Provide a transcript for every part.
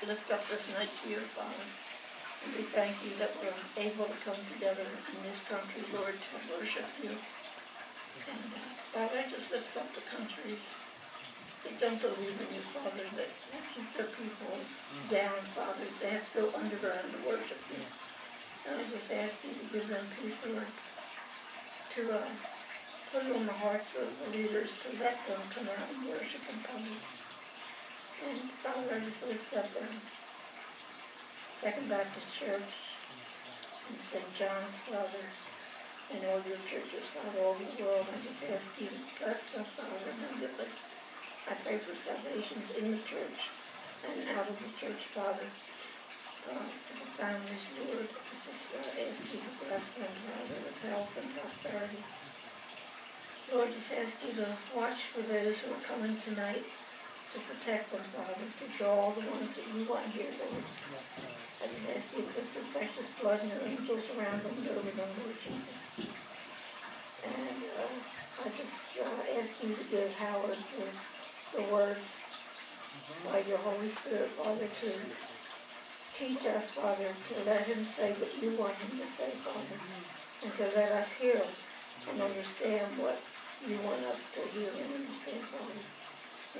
lift up this night to you, Father. And we thank you that we're able to come together in this country, Lord, to worship you. And Father, I just lift up the countries that don't believe in you, Father, that keep their people down, Father. They have to go underground to worship you. And I just ask you to give them peace, Lord, to put it on the hearts of the leaders to let them come out and worship in public. And Father, I just lift up Second Baptist Church and St. John's, Father, and all your churches, Father, all over the world. I just ask you to bless them, Father, abundantly. I pray for salvations in the church and out of the church, Father. For the families, Lord, I just ask you to bless them, Father, with health and prosperity. Lord, just ask you to watch for those who are coming tonight, to protect them, Father, to draw the ones that you want here, Lord. I just ask you to put your precious blood and your angels around them and over them, Lord Jesus. And I just ask you to give Howard the words by your Holy Spirit, Father, to teach us, Father, to let him say what you want him to say, Father, and to let us hear and understand what you want us to hear and understand, Father.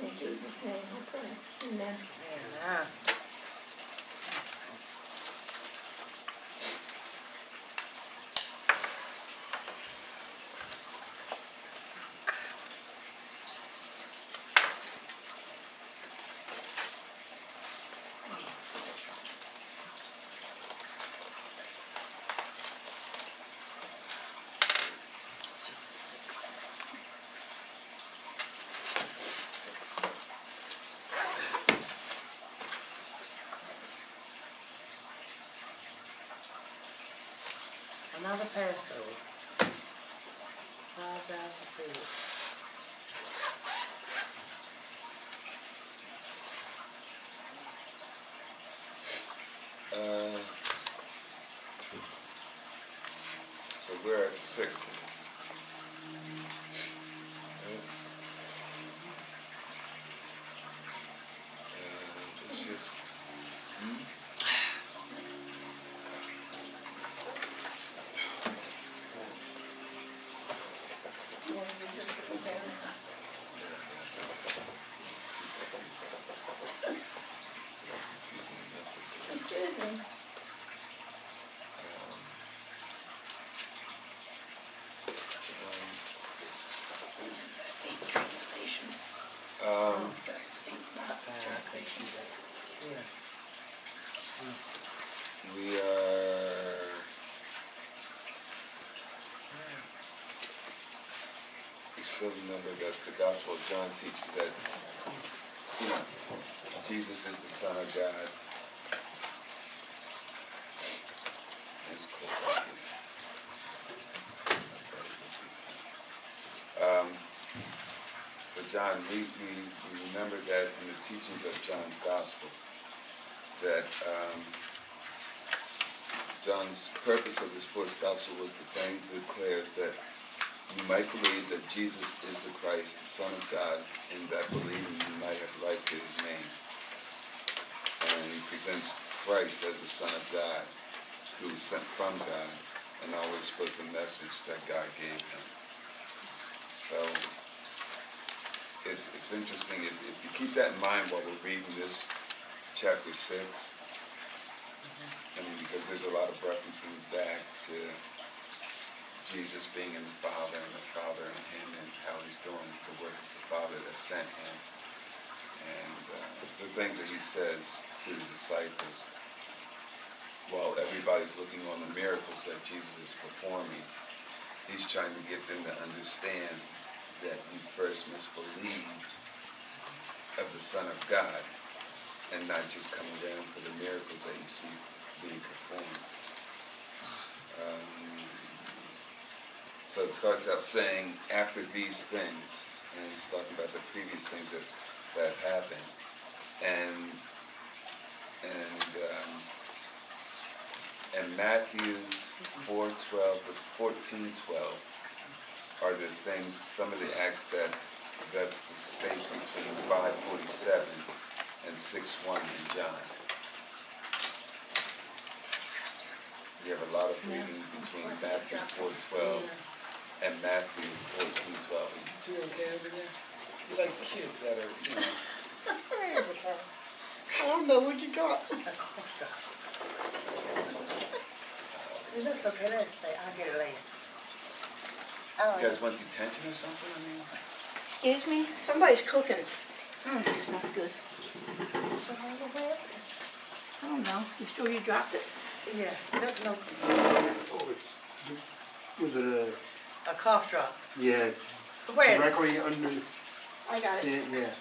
In Jesus' name I pray. Amen. Amen. Another Passover. 5,000 feet. So we're at 6. It's just Confusing. we are we still remember that the Gospel of John teaches that Jesus is the Son of God. It's cool. So John, we remember that in the teachings of John's Gospel, that John's purpose of this first Gospel was to declares that you might believe that Jesus is the Christ, the Son of God, and that believing you might have life to his name. And he presents Christ as the Son of God, who was sent from God, and always spoke the message that God gave him. So it's interesting, if you keep that in mind while we're reading this chapter 6, I mean, because there's a lot of referencing back to Jesus being in the Father and the Father in him and how he's doing the work of the Father that sent him. And the things that he says to the disciples while everybody's looking on the miracles that Jesus is performing, he's trying to get them to understand that you first must believe of the Son of God and not just coming down for the miracles that you see being performed. So it starts out saying, after these things, and he's talking about the previous things that happened, and Matthew's 4:12 to 14:12 are the things, some of the acts that's the space between 5:47 and 6:1 in John. you have a lot of reading between Matthew 4:12 and Matthew 14:12. Are you two okay over there? You like kids that are, you know. I don't know what you got. That's okay, let's stay. I'll get it later. You guys want detention or something? I mean, Excuse me? Somebody's cooking. It smells good. I don't know. You sure you dropped it? Yeah, that's no. Was it A cough drop. yeah, Where is it? directly under, I got it. yeah.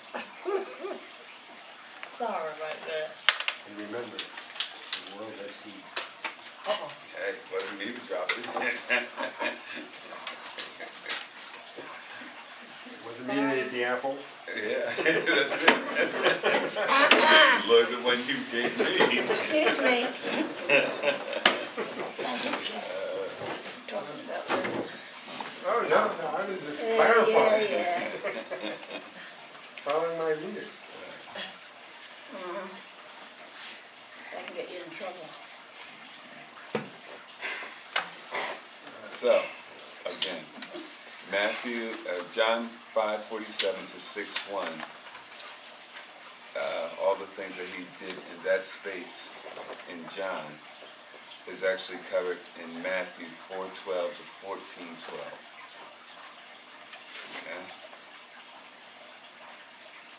Sorry about that. And remember, the world has seen. Uh-oh. hey, wasn't me to drop it. Wasn't me that ate the apple? Yeah, that's it. Look, the one you gave me. Excuse me. Talking about that. Oh, no, I was just Yeah, clarifying. yeah. Following my leader. That can get you in trouble. So, again, John 5:47 to 6:1. All the things that he did in that space in John is actually covered in Matthew 4:12 to 14:12. Okay?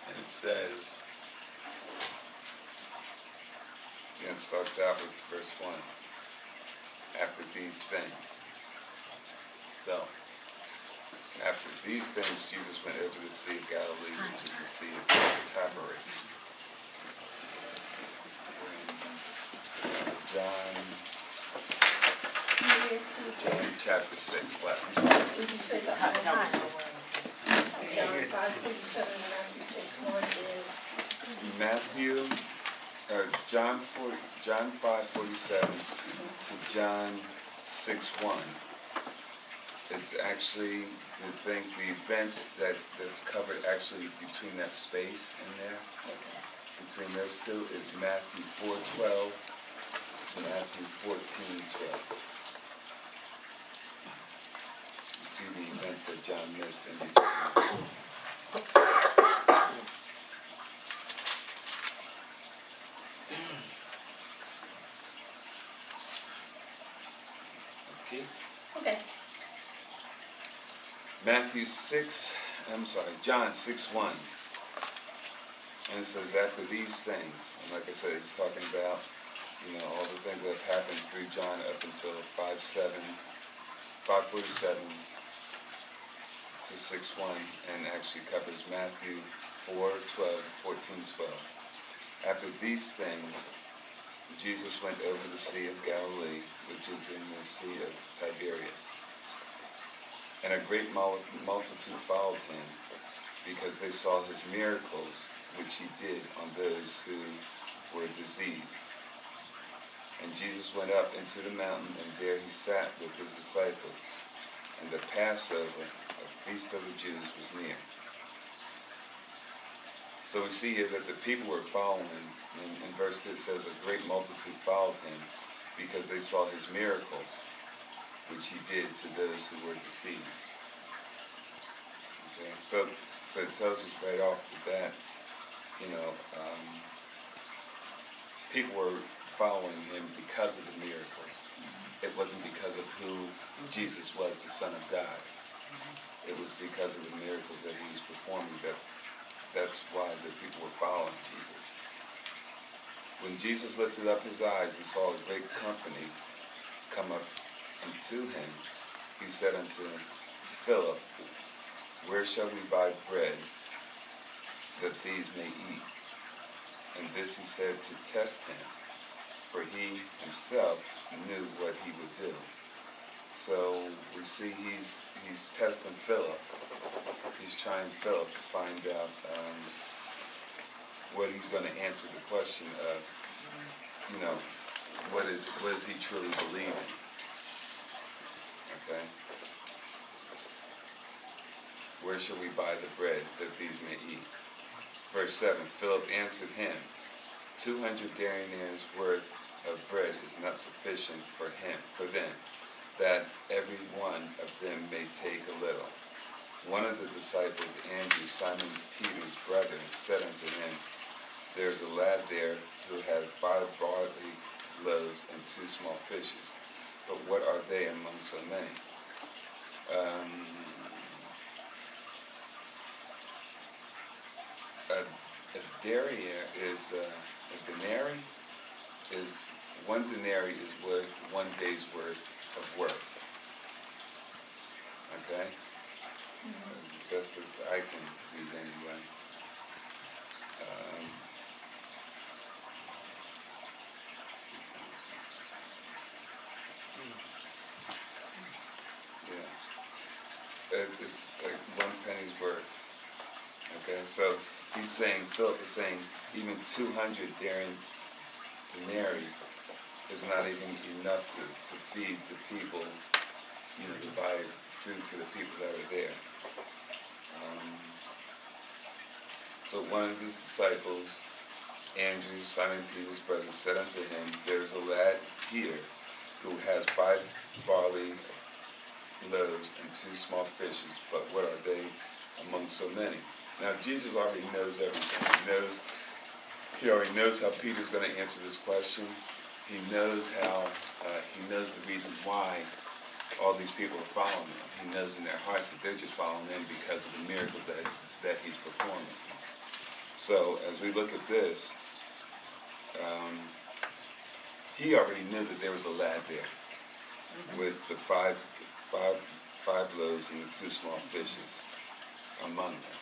And it says, again, it starts out with verse 1. After these things. So, after these things, Jesus went over the Sea of Galilee, which is the Sea of Tiberias. John chapter 6. What? I'm sorry. Would you say that? John 5:47 and Matthew 6:1 is? John 5:47 to John 6:1. It's actually the events that's covered actually between that space in there. Between those two is Matthew 4:12 to Matthew 14:12. You see the events that John missed in between. Okay. Okay. John 6:1. And it says, after these things, and like I said, it's talking about, all the things that have happened through John up until 5:47 to 6:1, and actually covers Matthew 4:12 to 14:12. After these things, Jesus went over the Sea of Galilee, which is in the Sea of Tiberias. And a great multitude followed him, because they saw his miracles, which he did on those who were diseased. And Jesus went up into the mountain, and there he sat with his disciples. And the Passover, a feast of the Jews, was near. So we see here that the people were following him. In verse 6 it says, a great multitude followed him, because they saw his miracles, which he did to those who were deceased. Okay? So it tells us right off the bat, people were following him because of the miracles. It wasn't because of who Jesus was, the Son of God. It was because of the miracles that he was performing. That's why the people were following Jesus. When Jesus lifted up his eyes and saw a great company come up unto him, he said unto Philip, where shall we buy bread that these may eat? And this he said to test him, for he himself knew what he would do. So we see he's testing Philip. He's trying Philip to find out what he's going to answer the question of, what is he truly believing? Okay? Where shall we buy the bread that these may eat? Verse 7, Philip answered him, 200 denarius worth of bread is not sufficient for them, that every one of them may take a little. One of the disciples, Andrew, Simon Peter's brother, said unto him, There is a lad there who has 5 barley loaves and 2 small fishes. But what are they among so many? A denarii is a denarii is 1 denarii is worth 1 day's worth of work. Okay, that's the best that I can read anyway. It's like 1 penny's worth. Okay, so he's saying, Philip is saying, even 200 denarii is not even enough to feed the people, to buy food for the people that are there. So one of his disciples, Andrew, Simon Peter's brother, said unto him, There is a lad here who has 5 barley loaves and 2 small fishes, but what are they among so many? Now Jesus already knows everything. He already knows how Peter's going to answer this question. He knows he knows the reason why all these people are following him. He knows in their hearts that they're just following him because of the miracle that he's performing. So as we look at this, he already knew that there was a lad there with the five loaves and the 2 small fishes among them.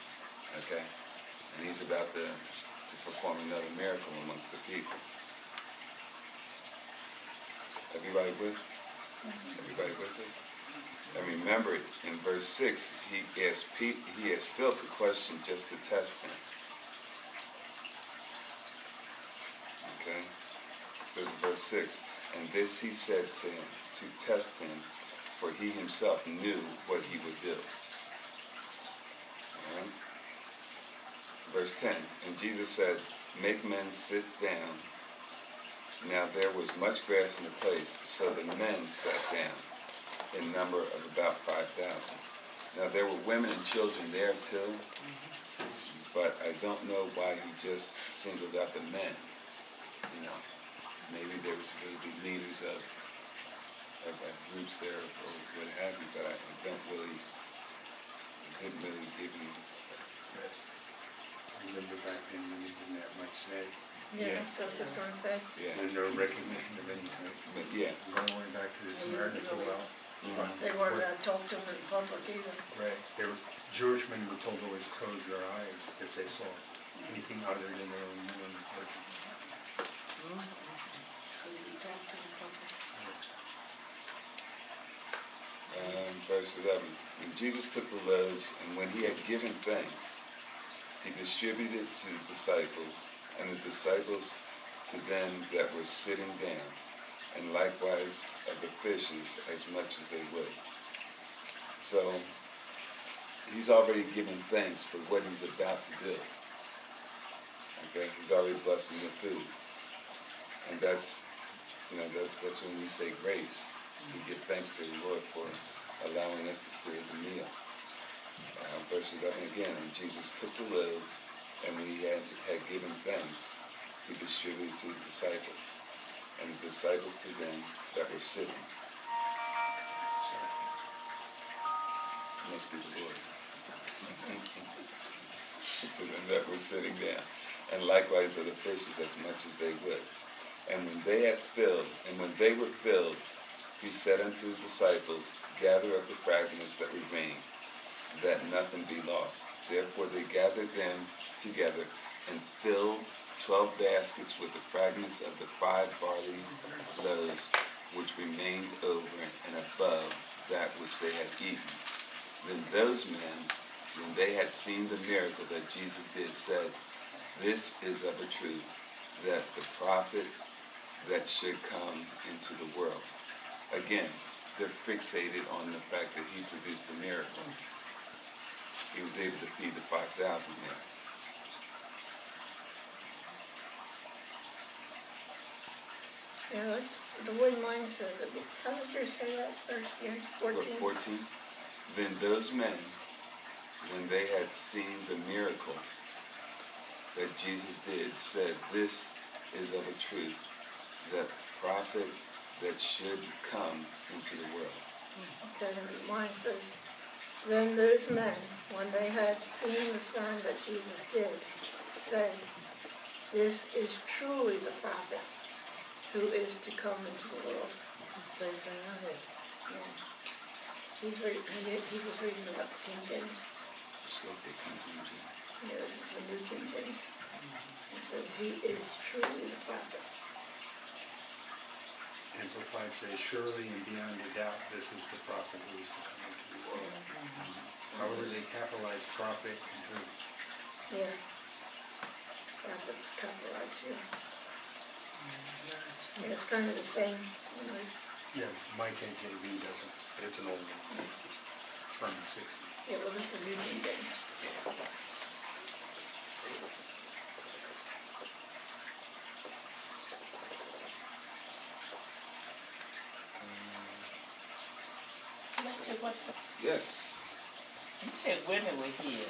Okay, and he's about to perform another miracle amongst the people. Everybody with us? And remember, in verse 6, he asked Philip the question just to test him. Okay, it says in verse 6, and this he said to him to test him, for he himself knew what he would do. All right? Verse 10, and Jesus said, Make men sit down. Now there was much grass in the place, so the men sat down, in number of about 5,000. Now there were women and children there too, but I don't know why he just singled out the men. Maybe there was supposed to be leaders of groups there or what have you, but it didn't really give me. Remember back then when you didn't have much say. Yeah, that's what I was going to say. Yeah. And no recognition of anything. Yeah. Going back to the Samaritan well. They weren't allowed to talk to them in public either. Right. Jewish men were told to always close their eyes if they saw anything other than their own person. Verse 11. And Jesus took the loaves, and when he had given thanks, he distributed to the disciples, and the disciples to them that were sitting down, and likewise of the fishes as much as they would. So he's already given thanks for what he's about to do. Okay, he's already blessing the food, and that's when we say grace. We give thanks to the Lord for allowing us to sit at the meal. Verse 11 again, and Jesus took the loaves, and when he had given thanks, he distributed to the disciples, and the disciples to them that were sitting. Must be the Lord. To them that were sitting down, and likewise of the fishes as much as they would. And when they were filled, he said unto the disciples, Gather up the fragments that remain, that nothing be lost. Therefore they gathered them together and filled 12 baskets with the fragments of the 5 barley loaves, which remained over and above that which they had eaten. Then those men, when they had seen the miracle that Jesus did, said, This is of a truth, that the prophet that should come into the world. Again, they're fixated on the fact that he produced a miracle. He was able to feed the 5,000 there. Yeah, The one mine says it, how did yours say that first year? 14? 14. Then those men, when they had seen the miracle that Jesus did, said, "This is of a truth, that prophet that should come into the world." Okay, and mine says, then those men, when they had seen the sign that Jesus did, said, "This is truly the prophet who is to come into the world." Same thing I had. Yeah. He was reading about King James. So they come to Jesus. Yeah, this is the New King James. It says, "He is truly the prophet." Amplified says, "Surely and beyond a doubt, this is the prophet who is to come into the world." However, they capitalize prophet and who. Yeah. Prophet's capitalized here. Yeah, it's kind of the same. Yeah, my KJV doesn't, but it's an old one. It's from the 60s. Yeah, well, this is New King James. Can I ask you a question? Yes. You said women were here.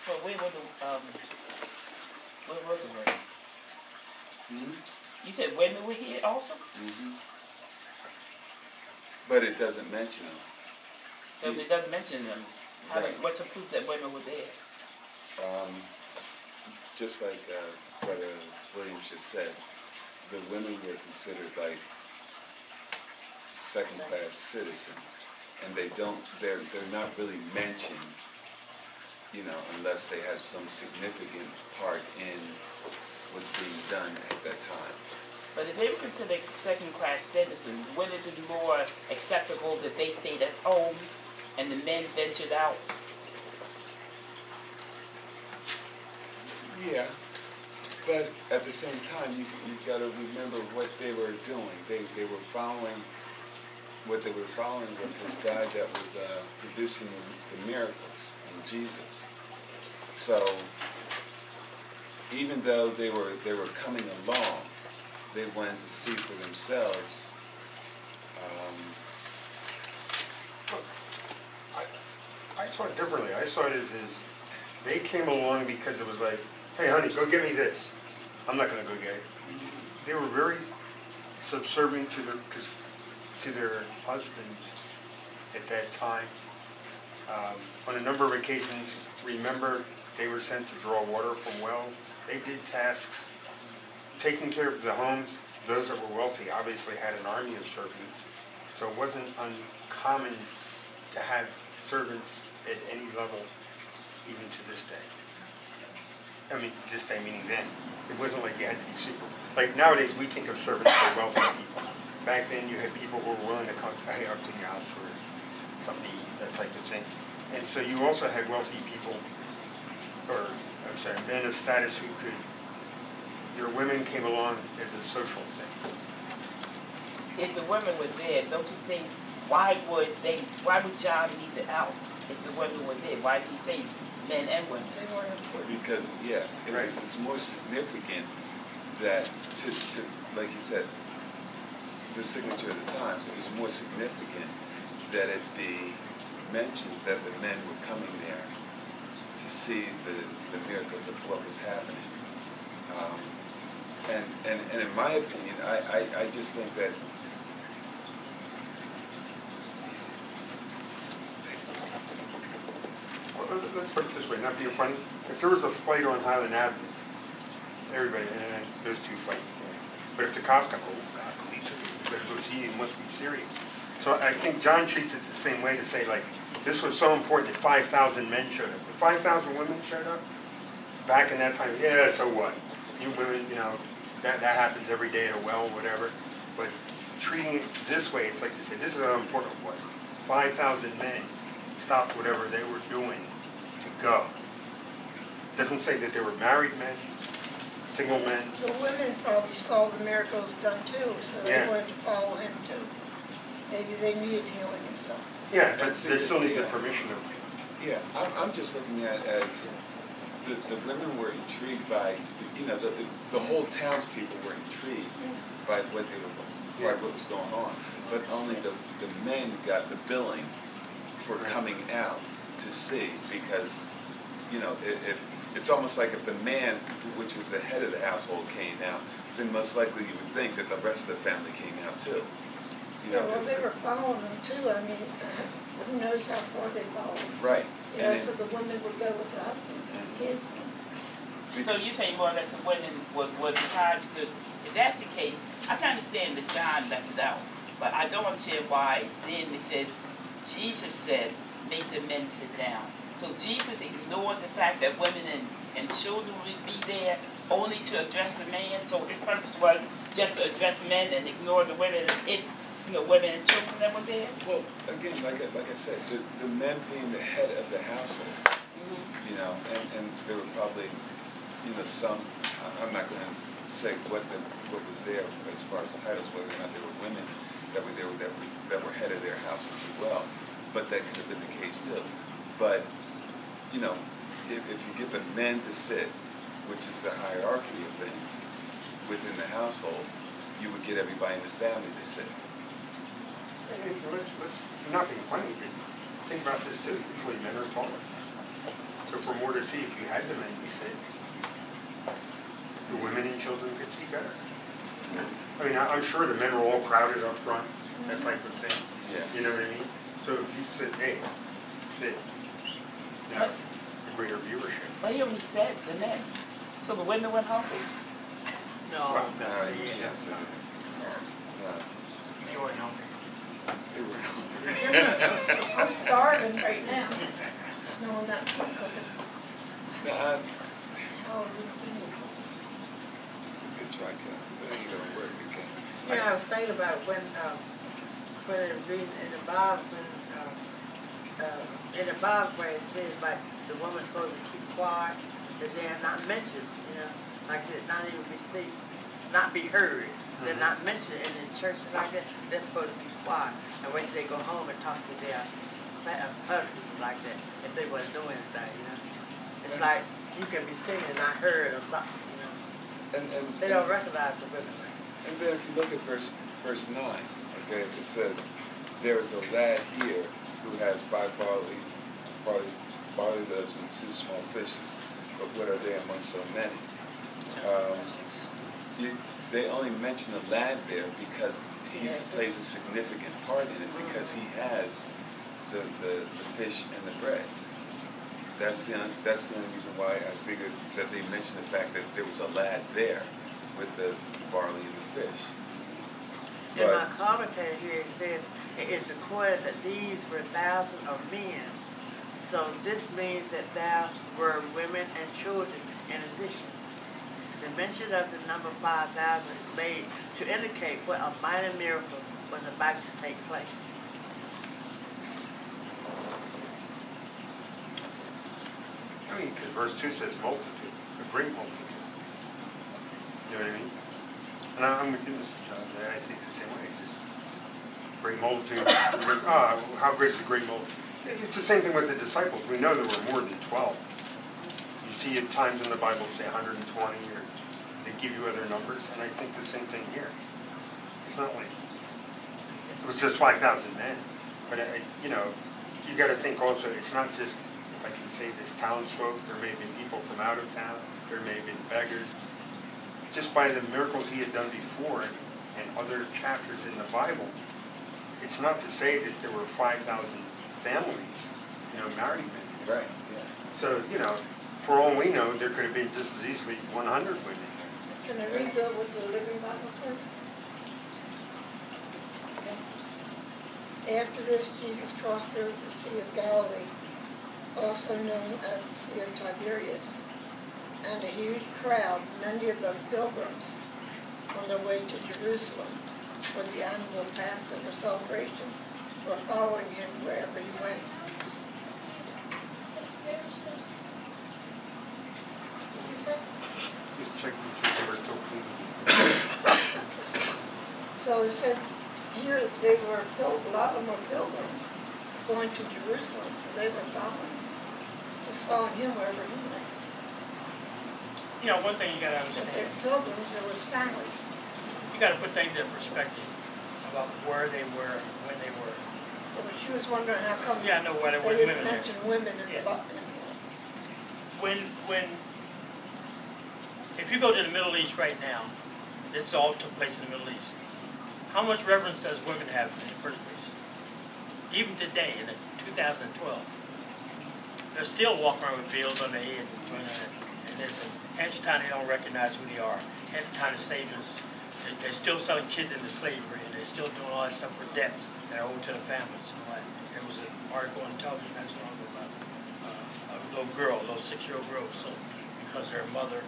But where were the women? Hmm? You said women were here also? Mm-hmm. But it doesn't mention them. So it doesn't mention them. Right. What's the proof that women were there? Just like Brother Williams just said, the women were considered like second-class citizens, and they're not really mentioned, unless they have some significant part in what's being done at that time. But if they were considered second-class citizens, wouldn't it be more acceptable that they stayed at home and the men ventured out? Yeah, but at the same time, you've got to remember what they were doing. They were following. What they were following was this guy that was producing the miracles in Jesus. So even though they were coming along, they wanted to see for themselves. I saw it differently. I saw it as they came along because it was like, "Hey, honey, go get me this." I'm not going to go get it. They were very subservient to their husbands at that time. On a number of occasions, remember, they were sent to draw water from wells. They did tasks. Taking care of the homes, those that were wealthy obviously had an army of servants. So it wasn't uncommon to have servants at any level, even to this day. I mean, this day meaning then. It wasn't like you had to be super. Like nowadays, we think of servants for wealthy people. Back then, you had people who were willing to come, "Hey, I'll clean your house for something to eat," that type of thing. And so you also had wealthy people, or I'm sorry, men of status who could. Your women came along as a social thing. If the women were there, don't you think, why would John leave it out if the women were there? Why did he say men and women? They weren't important. Because, Right. it was more significant that, to like you said, the signature of the times, it was more significant that it be mentioned that the men were coming there to see the miracles of what was happening. And in my opinion, I just think that Let's put it this way, not being funny. If there was a fight on Highland Avenue, everybody, those two fight. But if the cops come, "Oh God, police are better go see you, it must be serious." So I think John treats it the same way to say, like, this was so important that 5,000 men showed up. If 5,000 women showed up, back in that time, yeah, so what? You women, that happens every day at a well, whatever. But treating it this way, it's like to say, this is how important it was. 5,000 men stopped whatever they were doing to go. Doesn't say that they were married men, single men. The women probably saw the miracles done too, so they Yeah. wanted to follow him too. Maybe they needed healing and stuff. Yeah, but And see, they still need the yeah. permission of. Yeah, I'm just looking at it as the women were intrigued by, you know, the whole townspeople were intrigued by what was going on, but only the men got the billing for coming out to see, because, you know, it's almost like if the man, which was the head of the household, came out, then most likely you would think that the rest of the family came out too. You know, well, they were following them too. I mean, who knows how far they followed. right. You know, so the women would go with the husbands and kids. So you say more or less the women would be tired, because if that's the case, I can understand that John left it out, but I don't understand why then they said, Jesus said, make the men sit down. So Jesus ignored the fact that women and children would be there only to address the man. So his purpose was just to address men and ignore the women women and children that were there. Well, again, like I said, the men being the head of the household, you know, and there were probably, you know, some. I'm not going to say what was there as far as titles, whether or not there were women that were there that were head of their houses as well. But that could have been the case too. But, you know, if you get the men to sit, which is the hierarchy of things within the household, you would get everybody in the family to sit. Hey, let's not be funny, but think about this too. Usually men are taller. So for more to see, if you had the men be sit, the women and children could see better. I mean, I'm sure the men were all crowded up front, that type of thing. Yeah. You know what I mean? So if you said, hey, sit, you know, a greater viewership. But he only fed the men. So the women went hungry. No, Well, No, God, you yeah. can't say that. No, They weren't hungry. they were hungry. I'm starving right now. Knowing that I'm cooking. No, Oh, it's a good try, Ken. But it ain't gonna work, okay? Yeah, I was thinking about when it reading in the Bible, in the Bible where it says like the woman's supposed to keep quiet, that they're not mentioned, you know, like they're not even be seen, not be heard. They're not mentioned in the church like that. They're supposed to be quiet and wait till they go home and talk to their husbands like that if they wasn't doing anything, you know. It's like you can be seen and not heard or something, you know. They don't recognize the women. And then if you look at verse 9, okay, it says, there is a lad here who has 5 barley loaves and 2 small fishes, but what are they among so many? They only mention the lad there because he plays a significant part in it, because he has the fish and the bread. That's the only reason why I figured that they mentioned the fact that there was a lad there with the barley and the fish. In my commentary here it says, it is recorded that these were thousands of men. So this means that there were women and children in addition. The mention of the number 5,000 is made to indicate what a minor miracle was about to take place. I mean, because verse 2 says multitude, a great multitude. You know what I mean? And I'm with you, Mr. John. I think the same way. Just great multitude. How great is the great multitude? It's the same thing with the disciples. We know there were more than 12. You see at times in the Bible say 120, or they give you other numbers, and I think the same thing here. It's not like it was just 5,000 men, but you know, you got to think also. It's not just, if I can say this, townsfolk. There may have been people from out of town. There may have been beggars. Just by the miracles he had done before and other chapters in the Bible, it's not to say that there were 5,000 families, you know, married men. Right, yeah. So, you know, for all we know, there could have been just as easily 100 women. can I read what the Living Bible says? Okay. After this, Jesus crossed over the Sea of Galilee, also known as the Sea of Tiberias, and a huge crowd, many of them pilgrims, on their way to Jerusalem for the annual Passover celebration, were following him wherever he went. What did you say? Just check and see if they were still clean. So it said here that they were a lot of them were pilgrims going to Jerusalem, so they were following him wherever he went. you know, one thing you gotta If they're understand, pilgrims, there was families. you gotta put things in perspective about where they were, when they were. But she was wondering how come Yeah, I know where there they were didn't women there. mention women in Yeah. the When, if you go to the Middle East right now, this all took place in the Middle East. How much reverence does women have in the first place? Even today, in 2012, they're still walking around with veils on their head and this, and half the time they don't recognize who they are. Half the time the saviors, they're still selling kids into slavery, and they're still doing all that stuff for debts that are owed to the families. You know, there was an article on television not so long ago about a little girl, a little 6-year-old girl, so because her mother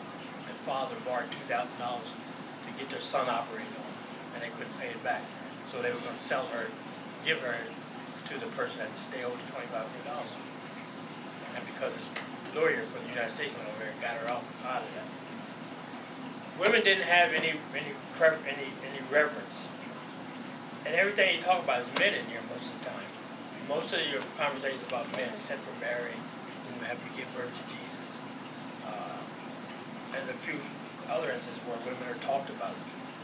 and father borrowed $2,000 to get their son operated on, and they couldn't pay it back. So they were going to sell her, give her to the person that they owed $2,500. And because this lawyer from the United States went over there and got her out of that. Women didn't have any reverence. And everything you talk about is men in here most of the time. Most of your conversations about men, except for Mary, who happened to give birth to Jesus. And a few other instances where women are talked about.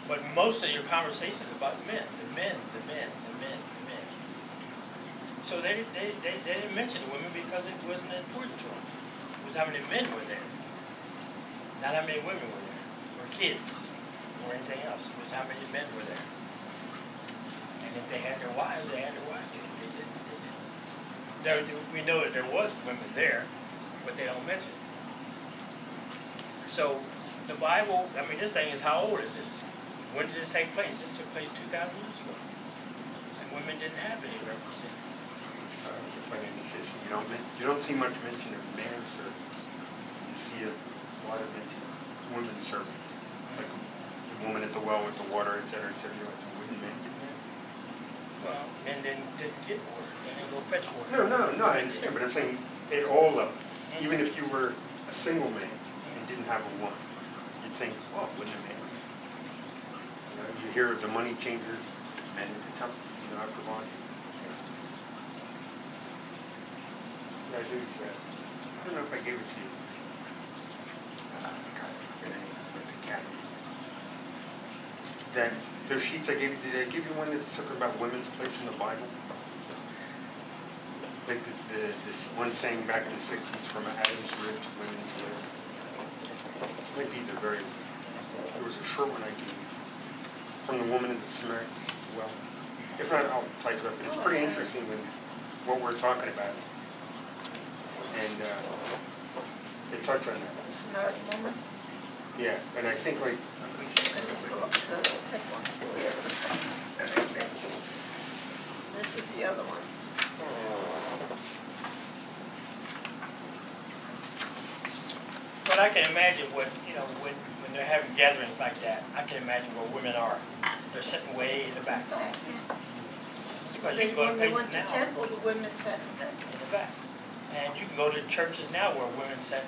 But most of your conversations are about men, the men. So they didn't mention women because it wasn't important to them. It was how many men were there. Not how many women were there, or kids, or anything else. It was how many men were there. And if they had their wives, they had their wives. They didn't. We know that there was women there, but they don't mention it. So the Bible, I mean, this thing is, how old is this? When did this take place? This took place 2,000 years ago. And women didn't have any representation. You don't see much mention of man servants. You see a lot of mention of women servants. Like the woman at the well with the water, etc., etc. Wouldn't men do that? Well, men didn't get water. They didn't go fetch water. No, I understand, but I'm saying at all levels. Even if you were a single man and didn't have a woman, you'd think, well, wouldn't a man? You hear of the money changers, men at the temple, after body. Yeah, I do say. I don't know if I gave it to you. That those sheets I gave you, did I give you one that's talking about women's place in the Bible? Like this one saying back in the 60s, from Adam's rib to women's rib. Might be there was a short one I gave you. From the woman in the Samaritan well. If not, I'll type it up. It's pretty interesting with what we're talking about. And they touch on that. The Samaritan woman. Yeah, and I think like This is the thick one. This is the other one. But I can imagine when they're having gatherings like that, I can imagine where women are. They're sitting way in the back. Because you can go to When they places went to now temple, the women sat in the in the back. And you can go to churches now where women sit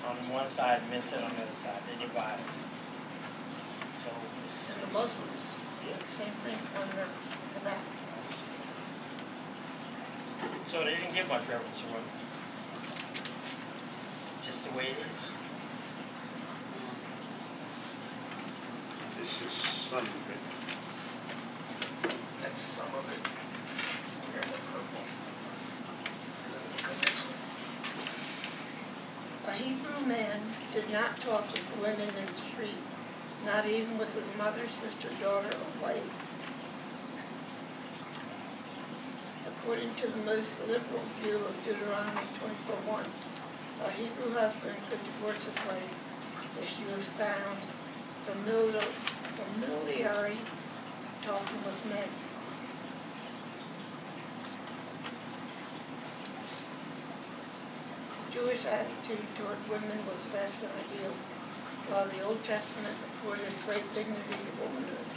on one side and men sit on the other side. They divide. So And the Muslims, same thing when they're in the back. So they didn't give much reverence to women. Just the way it is. this is some of it. That's some of it. Here, the purple. Look at this one. A Hebrew man did not talk with women in the street, not even with his mother, sister, daughter, or wife. According to the most liberal view of Deuteronomy 24:1, a Hebrew husband could divorce his wife if she was found familiarly talking with men. Jewish attitude toward women was less than ideal, while the Old Testament afforded great dignity to womanhood.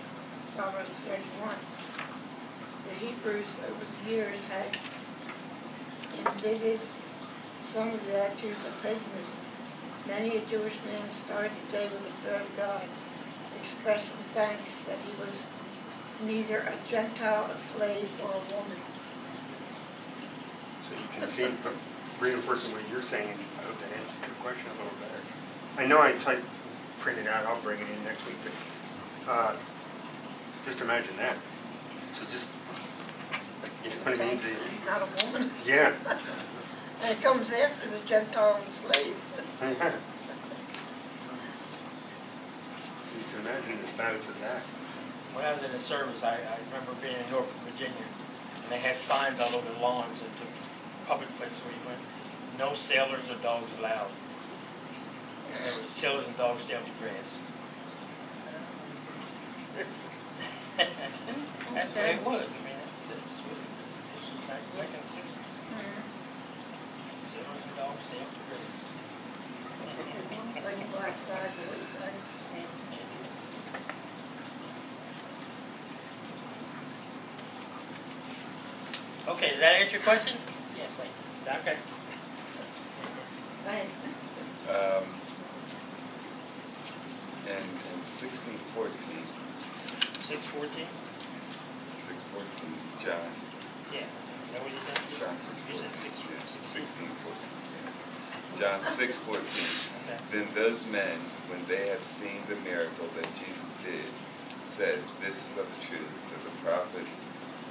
Proverbs 31. The Hebrews over the years had invaded some of the attitudes of paganism. Many a Jewish man started the day with a prayer to God, expressing thanks that he was neither a Gentile, a slave, or a woman. So you can see, reinforcing what you're saying, I hope that answers your question a little better. I know I printed out, I'll bring it in next week, but just imagine that. So just, you know what I mean? Thanks, not a woman. Yeah. And it comes after the Gentile and slave. Yeah. So you can imagine the status of that. When I was in the service, I remember being in Norfolk, Virginia, and they had signs all over the lawns and the public places where you went, no sailors or dogs allowed. And there were sailors and dogs stay on the grass. That's the way it was. I mean, this was back in the 60s. Sailors and dogs stay on the grass. It's like a black side, blue side. Okay, does that answer your question? Yes, thank you. Okay. Thanks. In 1614, 6:14? 614, John, Yeah. Is that what you said? John You said 6:14, 6. 16:14. John 6:14. Okay. Then those men, when they had seen the miracle that Jesus did, said, "This is of the truth, that the prophet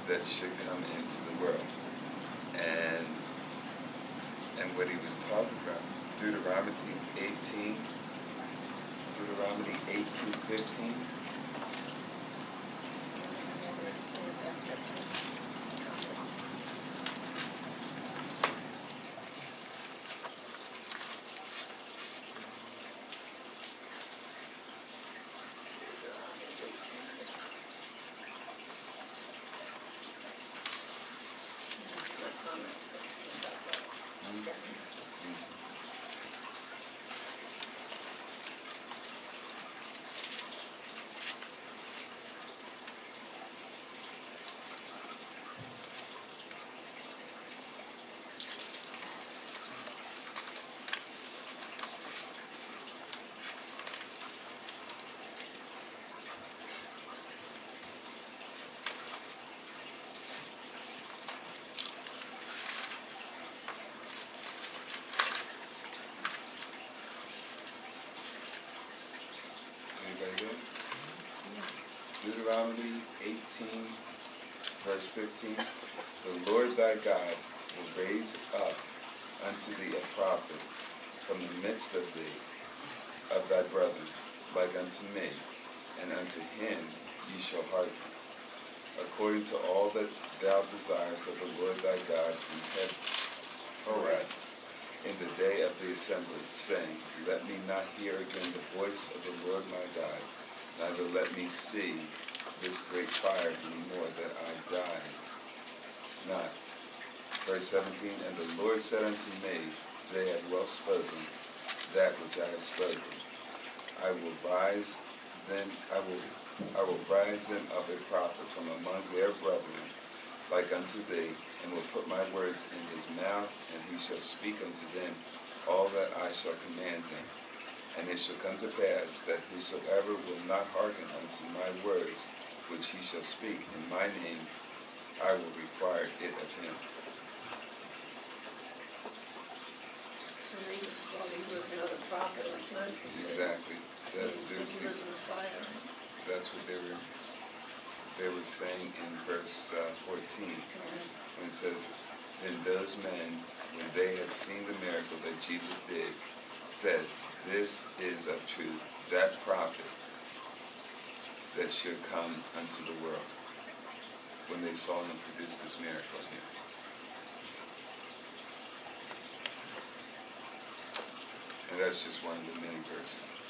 that should come into the world." And what he was talking about, Deuteronomy 18:15. Anybody good? Deuteronomy 18, verse 15. The Lord thy God will raise up unto thee a prophet from the midst of thee, of thy brethren, like unto me, and unto him ye shall hearken, according to all that thou desirest of the Lord thy God in Horeb, in the day of the assembly, saying, Let me not hear again the voice of the Lord my God, neither let me see this great fire any more, that I die not. Verse 17, And the Lord said unto me, They have well spoken that which I have spoken. I will rise them up a prophet from among their brethren, like unto thee, and will put my words in his mouth, and he shall speak unto them all that I shall command him. And it shall come to pass that whosoever will not hearken unto my words, which he shall speak in my name, I will require it of him. So they just thought he was another prophet like Moses. Exactly. He was the Messiah. That's what they were saying in verse 14, when it says, Then those men, when they had seen the miracle that Jesus did, said, This is of truth that prophet that should come unto the world, when they saw him produce this miracle here. And that's just one of the many verses.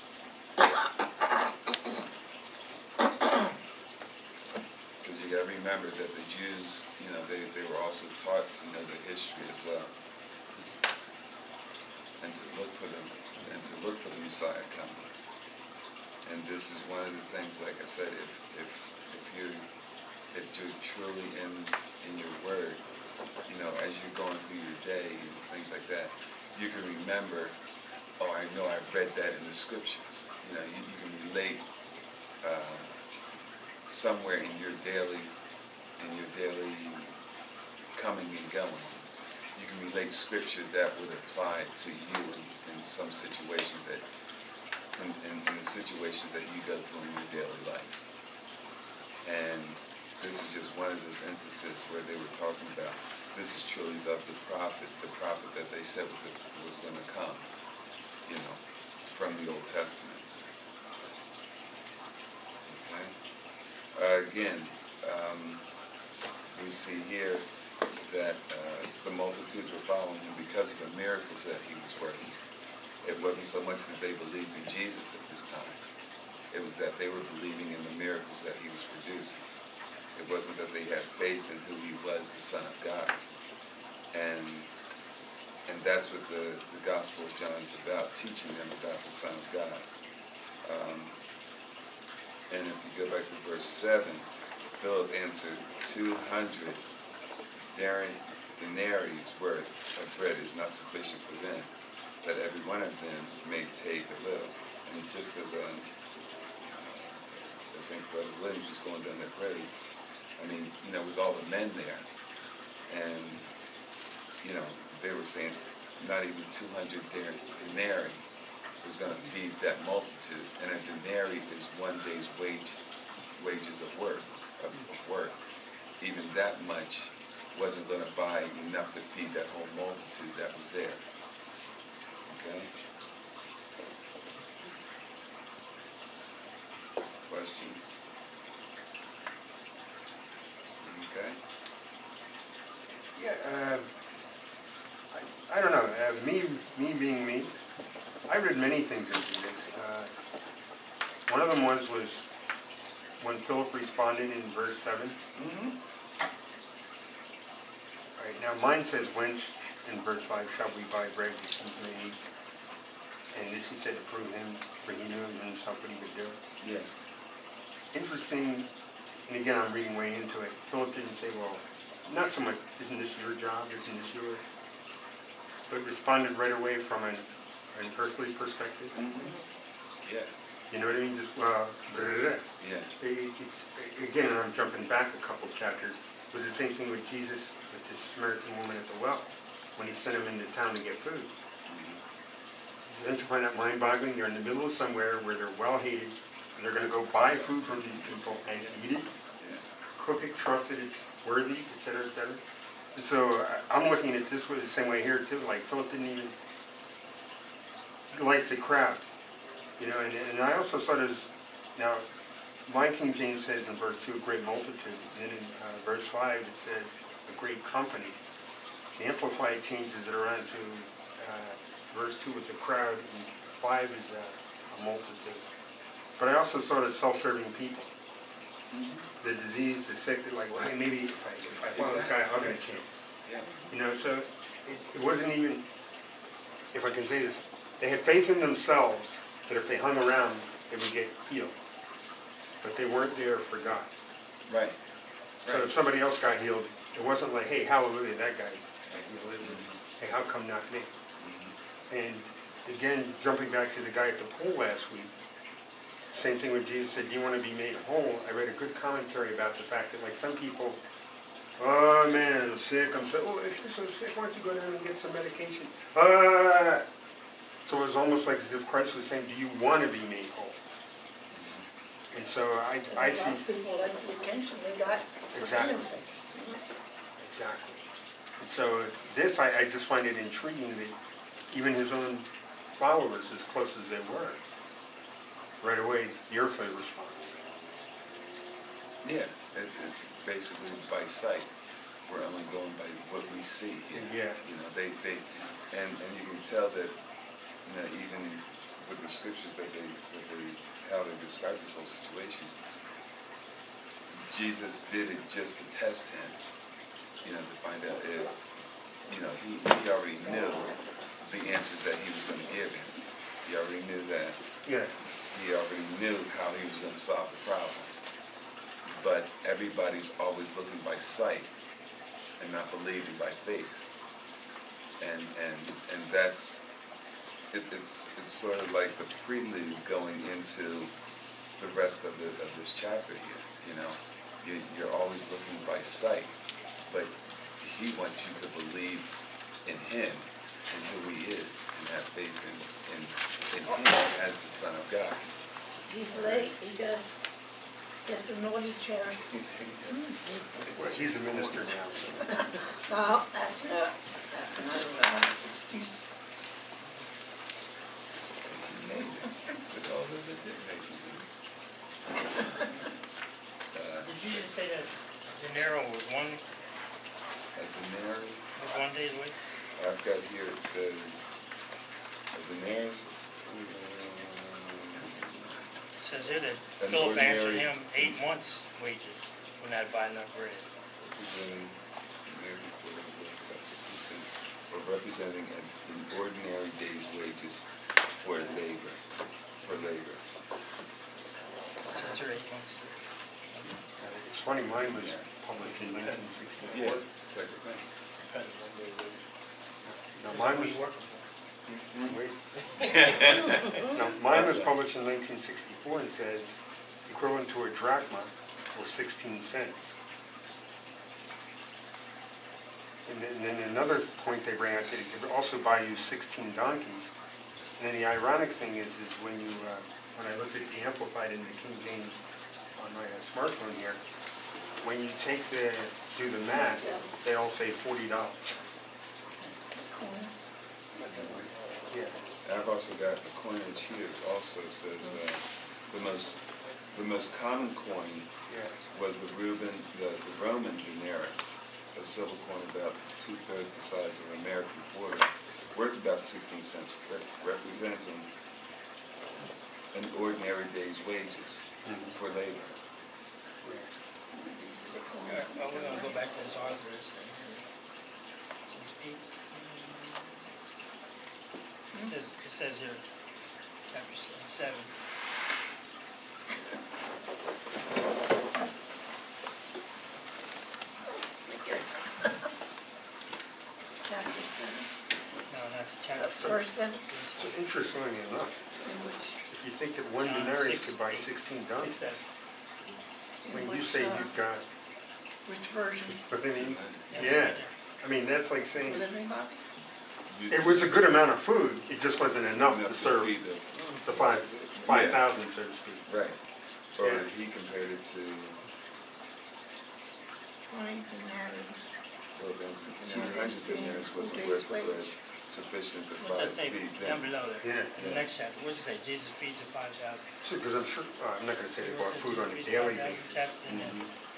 Because you got to remember that the Jews, they were also taught to know the history as well, and to look for them, and to look for the Messiah coming. And this is one of the things, like I said, if you're truly in your word, as you're going through your day and things like that, you can remember, oh, I know I've read that in the scriptures. You can relate somewhere in your daily coming and going. You can relate scripture that would apply to you in some situations that in the situations that you go through in your daily life. And this is just one of those instances where they were talking about, this is truly of the prophet that they said was going to come, you know, from the Old Testament. Okay? Again, we see here that the multitudes were following him because of the miracles that he was working. It wasn't so much that they believed in Jesus at this time. It was that they were believing in the miracles that he was producing. It wasn't that they had faith in who he was, the Son of God. And that's what the Gospel of John is about, teaching them about the Son of God. And if you go back to verse 7, Philip answered, 200 denarii worth of bread is not sufficient for them, that every one of them may take a little. And just as I think Brother Williams was going down that road, I mean, you know, with all the men there, and, you know, they were saying not even 200 denarii was going to feed that multitude. And a denarii is 1 day's wages of work. Even that much wasn't going to buy enough to feed that whole multitude that was there. Okay? Questions? Okay? Yeah, I don't know. Me being me, I read many things into this. One of them was when Philip responded in verse 7. Mm-hmm. Right, now mine says, whence, in verse 5, shall we buy bread that he may eat? And this he said to prove him, for he knew himself what he would do. Yeah. Interesting, and again I'm reading way into it, Philip didn't say, well, not so much, isn't this your job, isn't this yours? But responded right away from an earthly perspective. Mm-hmm. Yeah. You know what I mean? Just, Yeah. It's, again, and I'm jumping back a couple chapters, it was the same thing with Jesus, with this Samaritan woman at the well, when he sent him into town to get food. Don't you find that mind-boggling? They're in the middle of somewhere where they're well-hated, and they're going to go buy food from these people and eat it, cook it, trust it, it's worthy, etc., etc. And so I'm looking at this the same way here too. Like Philip didn't even like the crowd, you know. And I also saw this. Now, my King James says in verse 2, a great multitude. And then in verse 5 it says a great company. The Amplified changes it around to verse 2 is a crowd, and 5 is a multitude. But I also saw the self-serving people. The disease, the sick, they're like, well, hey, maybe if I follow this guy, I'll get a chance. Yeah. You know, so it wasn't even, if I can say this, they had faith in themselves that if they hung around, they would get healed. But they weren't there for God. Right. So if somebody else got healed, it wasn't like, hey, hallelujah, that guy got healed. It was, hey, how come not me? And again, jumping back to the guy at the pool last week, same thing with Jesus said, do you want to be made whole? I read a good commentary about the fact that, like, some people, oh man, I'm sick, oh, if you're so sick, why don't you go down and get some medication? So it was almost like as if Christ was saying, do you want to be made whole? And so I see. People that attention they got. Exactly. Exactly. And so this, I just find it intriguing that even his own followers, as close as they were, right away, the earthly response. Yeah, it basically by sight. We're only going by what we see here. Yeah. You know, and you can tell that, you know, even with the scriptures how they describe this whole situation, Jesus did it just to test him, you know, to find out if, you know, he already knew the answers that he was going to give him. He already knew that. Yeah. He already knew how he was going to solve the problem. But everybody's always looking by sight and not believing by faith. And that's, it's sort of like the prelude going into the rest of this chapter here. You know, you're always looking by sight, but he wants you to believe in him in who he is and have faith in him as the Son of God. He's late, he does get the naughty chair. Well, he's a minister now, so. No, that's not excuse. He made it. With all those that did make it. Did you just say that dinero was one day's wage? I've got here, it says, a denarius. It says here that An Philip answered ordinary- him 8 months' wages for not buying enough bread. Representing, that's 60 cents, or representing an ordinary day's wages for labor. It says here 8 months. It's funny, mine was published in 1964. Yeah, second thing. Now, mine was, wait. Now, mine was published in 1964 and says equivalent to a drachma or 16 cents. And then another point they bring out, that it could also buy you 16 donkeys. And then the ironic thing is when you, when I looked at the Amplified in the King James on my smartphone here, when you do the math, they all say $40. Yeah. I've also got a coinage here. Also says the most common coin was the Roman denarius, a silver coin about 2/3 the size of an American quarter, worth about 16 cents, representing an ordinary day's wages for labor. Well, we're going to go back to this author's thing. It says here, chapter 7. Chapter 7. No, that's chapter 7. Verse 7. So interestingly enough, if you think that one denarius could buy 16 donkeys, when you say you've got, Which version? but I mean, yeah, I mean, that's like saying, Living Bible? it was a good amount of food, it just wasn't enough to serve feed the 5,000, so to speak. Right. Or Yeah. he compared it to 20 denarii. 200 denarius wasn't worth the bread sufficient to What's that say feed down them. below there? Yeah. In the next chapter, what does it say? Jesus feeds the 5,000. Because I'm sure, I'm not gonna say they bought food on a daily basis,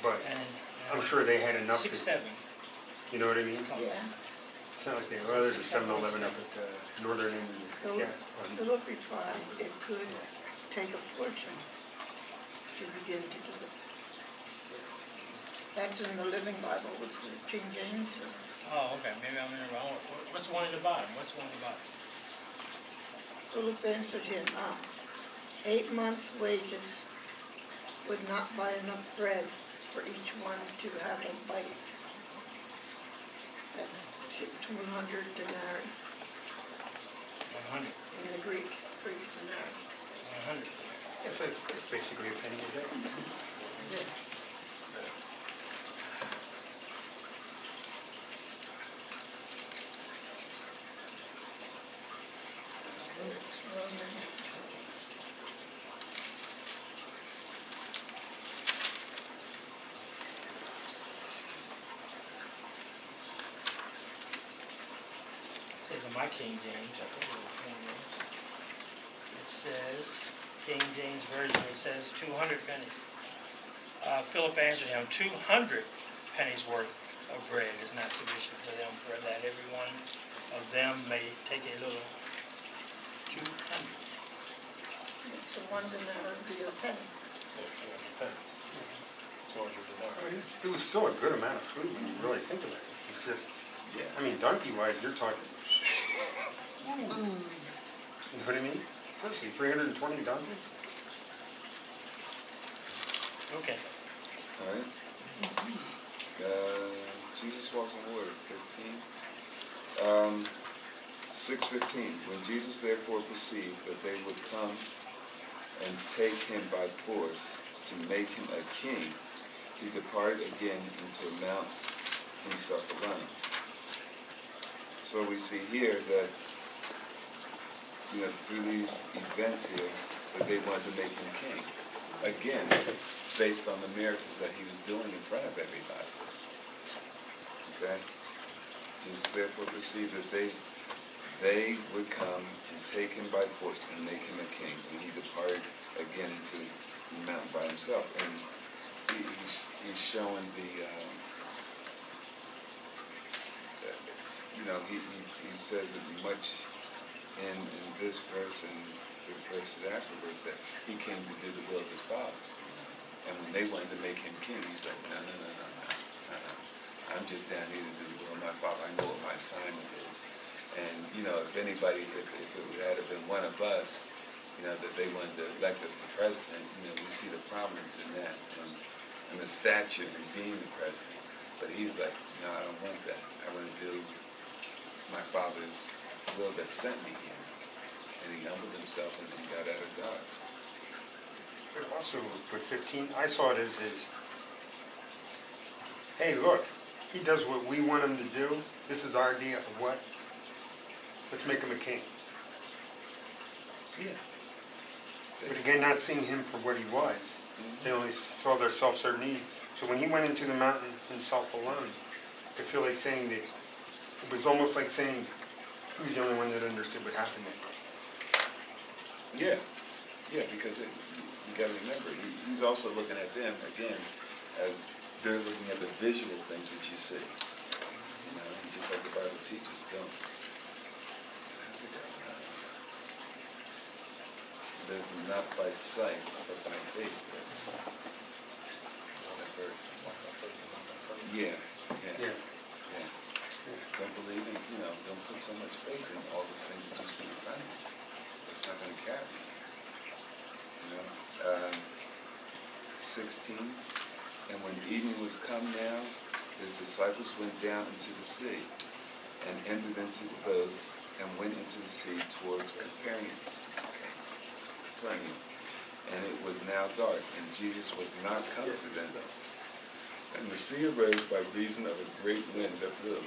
but I'm sure they had enough 6, to, 7. you know what I mean? Yeah. It's not like there's a 7-Eleven up at the northern end, So yeah. Philip replied, it could take a fortune to begin to do it. That's in the Living Bible, was the King James. Oh, okay, maybe I'm in the wrong. What's the one at the bottom? What's the one at the bottom? Philip answered him, 8 months' wages would not buy enough bread for each one to have a bite. That's 200 denarii 100. in the Greek denarii. 100. Yeah, so it's basically a penny a day. Yeah. It's Roman. Says in my King James, I think it was King James. It says, King James Version, it says 200 pennies. Philip answered him, 200 pennies worth of bread is not sufficient for them, for that every one of them may take a little. 200. So 1 denarii would be a penny. I mean, it was still a good amount of food when you really think about it. It's just, Yeah. I mean, donkey-wise, you're talking, you know what I mean? Especially 320 donkeys. Okay. All right. Jesus walks on water, 15. 6:15. When Jesus therefore perceived that they would come and take him by force to make him a king, he departed again into a mount himself alone. So we see here that, you know, through these events here, that they wanted to make him king. Again, based on the miracles that he was doing in front of everybody. Okay? Jesus therefore perceived that they would come and take him by force and make him a king. And he departed again into the mountain by himself. And he's showing the, you know, he says it much in this verse and the verses afterwards that he came to do the will of his Father. And when they wanted to make him king, he's like, no. I'm just down here to do the will of my Father. I know what my assignment is. And, you know, if anybody, if it had been one of us, you know, that they wanted to elect us the president, you know, we see the prominence in that and the stature in being the president. But he's like, no, I don't want that. I want to do my Father's will that sent me here. And he humbled himself and he got out of Dodge. But also with 15, I saw it as, hey, look, he does what we want him to do. This is our idea of what. Let's make him a king. Yeah. But again, not seeing him for what he was. Mm-hmm. They only saw their self-certain need. So when he went into the mountain himself alone, I feel like saying that, it was almost like saying he was the only one that understood what happened there. Yeah. Yeah, because you got to remember, he's also looking at them, again, as they're looking at the visual things that you see. You know, just like the Bible teaches, don't. How's it go? Live not by sight, but by faith. That verse. Yeah. Don't believe in, you know, don't put so much faith in all those things that you see in front of you. It's not going to carry you. You know, 16, and when evening was come now, his disciples went down into the sea, and entered into the boat, and went into the sea towards Capernaum. And it was now dark, and Jesus was not come to them. And the sea arose by reason of a great wind that blew.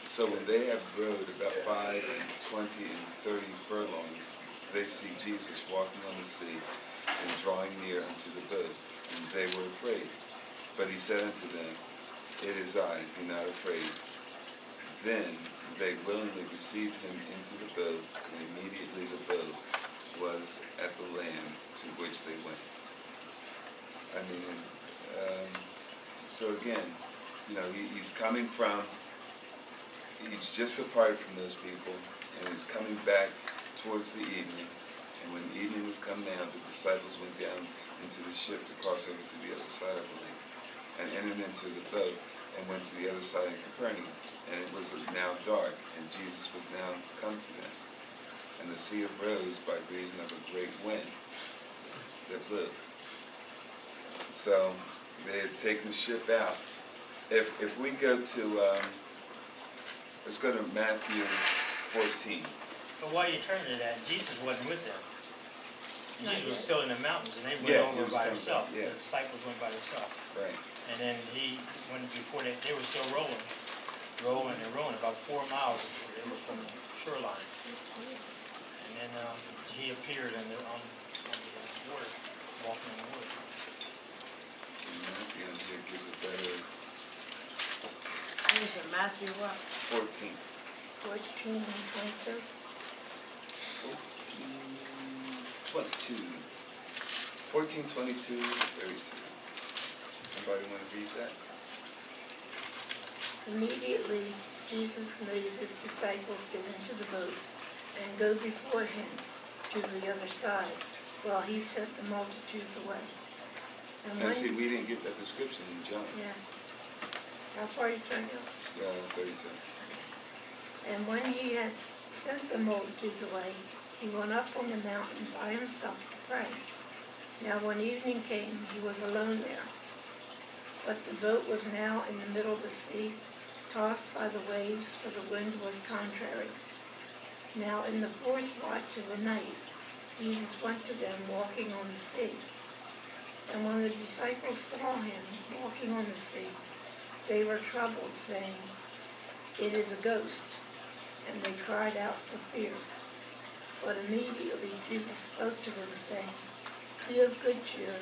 So when they had rowed about 5 and 20 and 30 furlongs, they see Jesus walking on the sea and drawing near unto the boat, and they were afraid. But he said unto them, It is I, be not afraid. Then they willingly received him into the boat, and immediately the boat was at the land to which they went. I mean, so again, you know, he's coming from, he's just departed from those people, and he's coming back towards the evening. And when evening was come down, the disciples went down into the ship to cross over to the other side of the lake, and entered into the boat, and went to the other side of Capernaum. And it was now dark, and Jesus was now come to them. And the sea arose by reason of a great wind that blew. So they had taken the ship out. If we go to, let's go to Matthew 14. But while you're turning to that, Jesus wasn't with them. Jesus was still in the mountains, and they went Yeah, he over was by coming themselves. back, yeah. The disciples went by themselves. Right. And then he went before they were still rowing about 4 miles before they were from the shoreline. And then he appeared on the water, walking on the water. Matthew here gives a better I think it's Matthew what? 14. 14 and 22. 22. 14, 22, 32. Somebody want to read that? Immediately, Jesus made his disciples get into the boat and go before him to the other side, while he sent the multitudes away. And see, we didn't get that description in John. Yeah. How far are you trying to go? 32. And when he had sent the multitudes away, he went up on the mountain by himself to pray. Now when evening came, he was alone there. But the boat was now in the middle of the sea, tossed by the waves, for the wind was contrary. Now in the 4th watch of the night, Jesus went to them walking on the sea. And when the disciples saw him walking on the sea, they were troubled, saying, "It is a ghost." And they cried out for fear. But immediately Jesus spoke to them, saying, "Be of good cheer,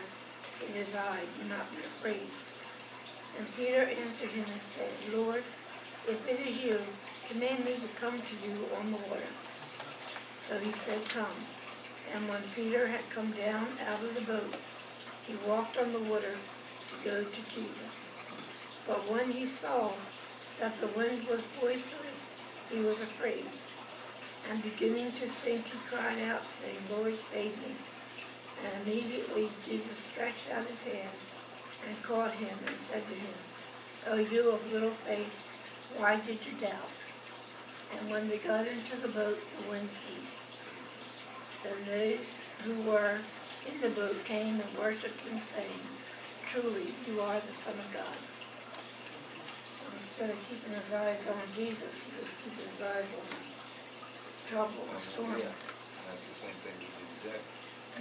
it is I, do not be afraid." And Peter answered him and said, "Lord, if it is you, command me to come to you on the water." So he said, "Come." And when Peter had come down out of the boat, he walked on the water to go to Jesus. But when he saw that the wind was boisterous, he was afraid. And beginning to sink, he cried out, saying, "Lord, save me." And immediately Jesus stretched out his hand and caught him and said to him, "O you of little faith, why did you doubt?" And when they got into the boat, the wind ceased. Then those who were in the boat came and worshipped him, saying, "Truly, you are the Son of God." So instead of keeping his eyes on Jesus, he was keeping his eyes on trouble and storm. Yeah, that's the same thing we do today.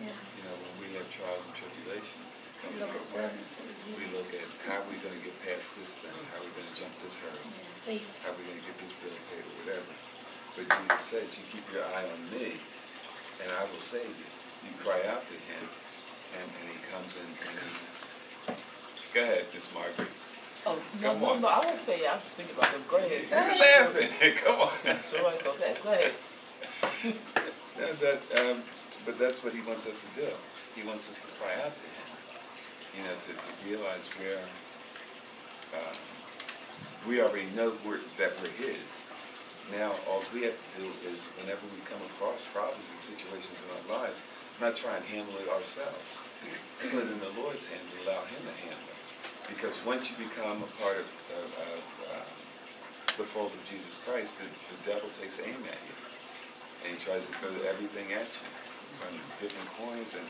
Yeah. You know, when we have trials and tribulations, We look at them instead of we Jesus. look at how are we going to get past this thing, how are we going to jump this hurdle, Yeah, faith. how are we going to get this bill paid or whatever. But Jesus says, you keep your eye on me, and I will save you. You cry out to him, and he comes in. And go ahead, Miss Margaret. Oh, Come on. no, I won't tell you. I was thinking about something. Go ahead. You're laughing. Come on. That's all right. Go ahead. But that's what he wants us to do. He wants us to cry out to him. You know, to realize where we already know that we're his. Now, all we have to do is, whenever we come across problems and situations in our lives, not try and handle it ourselves. Put it in the Lord's hands and allow him to handle it. Because once you become a part of the fold of Jesus Christ, the devil takes aim at you. And he tries to throw everything at you from different corners. And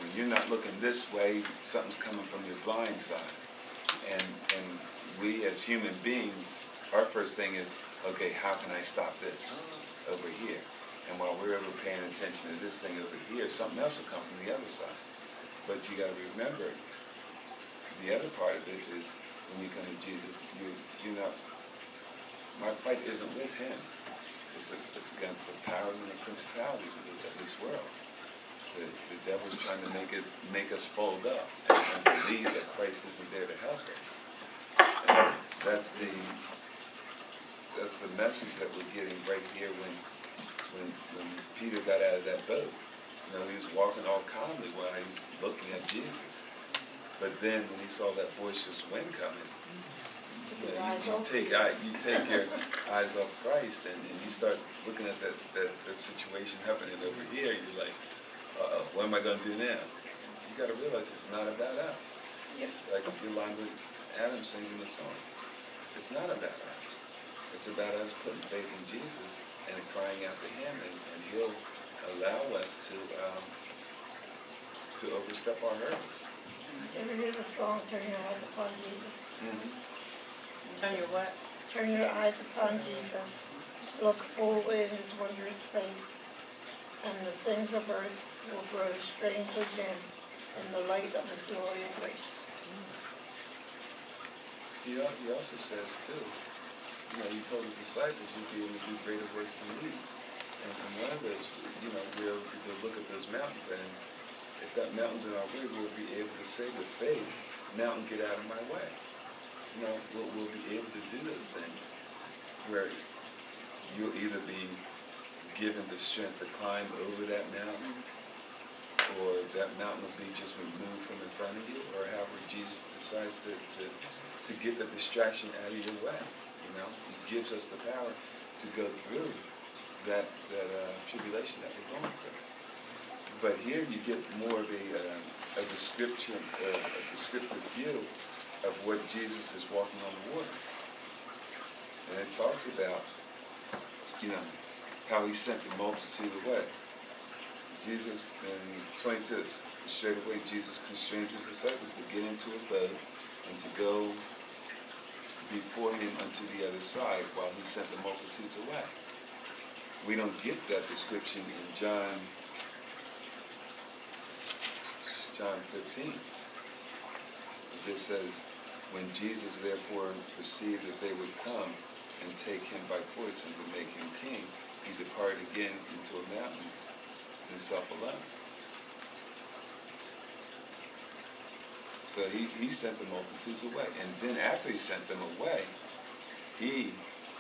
when you're not looking this way, something's coming from your blind side. And we as human beings, our first thing is, okay, how can I stop this over here? And while we're ever paying attention to this thing over here, something else will come from the other side. But you got to remember, the other part of it is when you come to Jesus, you're not, my fight isn't with him. It's against the powers and the principalities of this world. The devil's trying to make us fold up and believe that Christ isn't there to help us. And that's the message that we're getting right here when Peter got out of that boat. You know, he was walking all calmly while he was looking at Jesus. But then when he saw that boisterous wind coming, you take your eyes off Christ and you start looking at that situation happening over here. You're like, what am I going to do now? You got to realize it's not about us. Just like Yolanda Adams sings in the song. It's not about us. It's about us putting faith in Jesus and crying out to him, and he'll allow us to overstep our hurdles. You ever hear the song, "Turn Your Eyes Upon Jesus"? Mm-hmm. Turn your what? Turn your eyes upon Jesus, look full in his wondrous face, and the things of earth will grow strangely dim in the light of his glory and grace. He also says, too, you know, he told the disciples, you'll be able to do greater works than these. And one of those, you know, we'll look at those mountains, and if that mountain's in our way, we'll be able to say with faith, mountain, get out of my way. You know, we'll be able to do those things where you'll either be given the strength to climb over that mountain, or that mountain will be just removed from in front of you, or however Jesus decides to get the distraction out of your way. You know, he gives us the power to go through that tribulation that we're going through. But here you get more of a descriptive view of what Jesus is walking on the water. And it talks about, you know, how he sent the multitude away. Jesus, in 22, straight away Jesus constrained his disciples to get into a boat and to go before him unto the other side while he sent the multitudes away. We don't get that description in John 15. It just says, when Jesus therefore perceived that they would come, and take him by force and to make him king, he departed again into a mountain himself alone. So he sent the multitudes away. And then after he sent them away,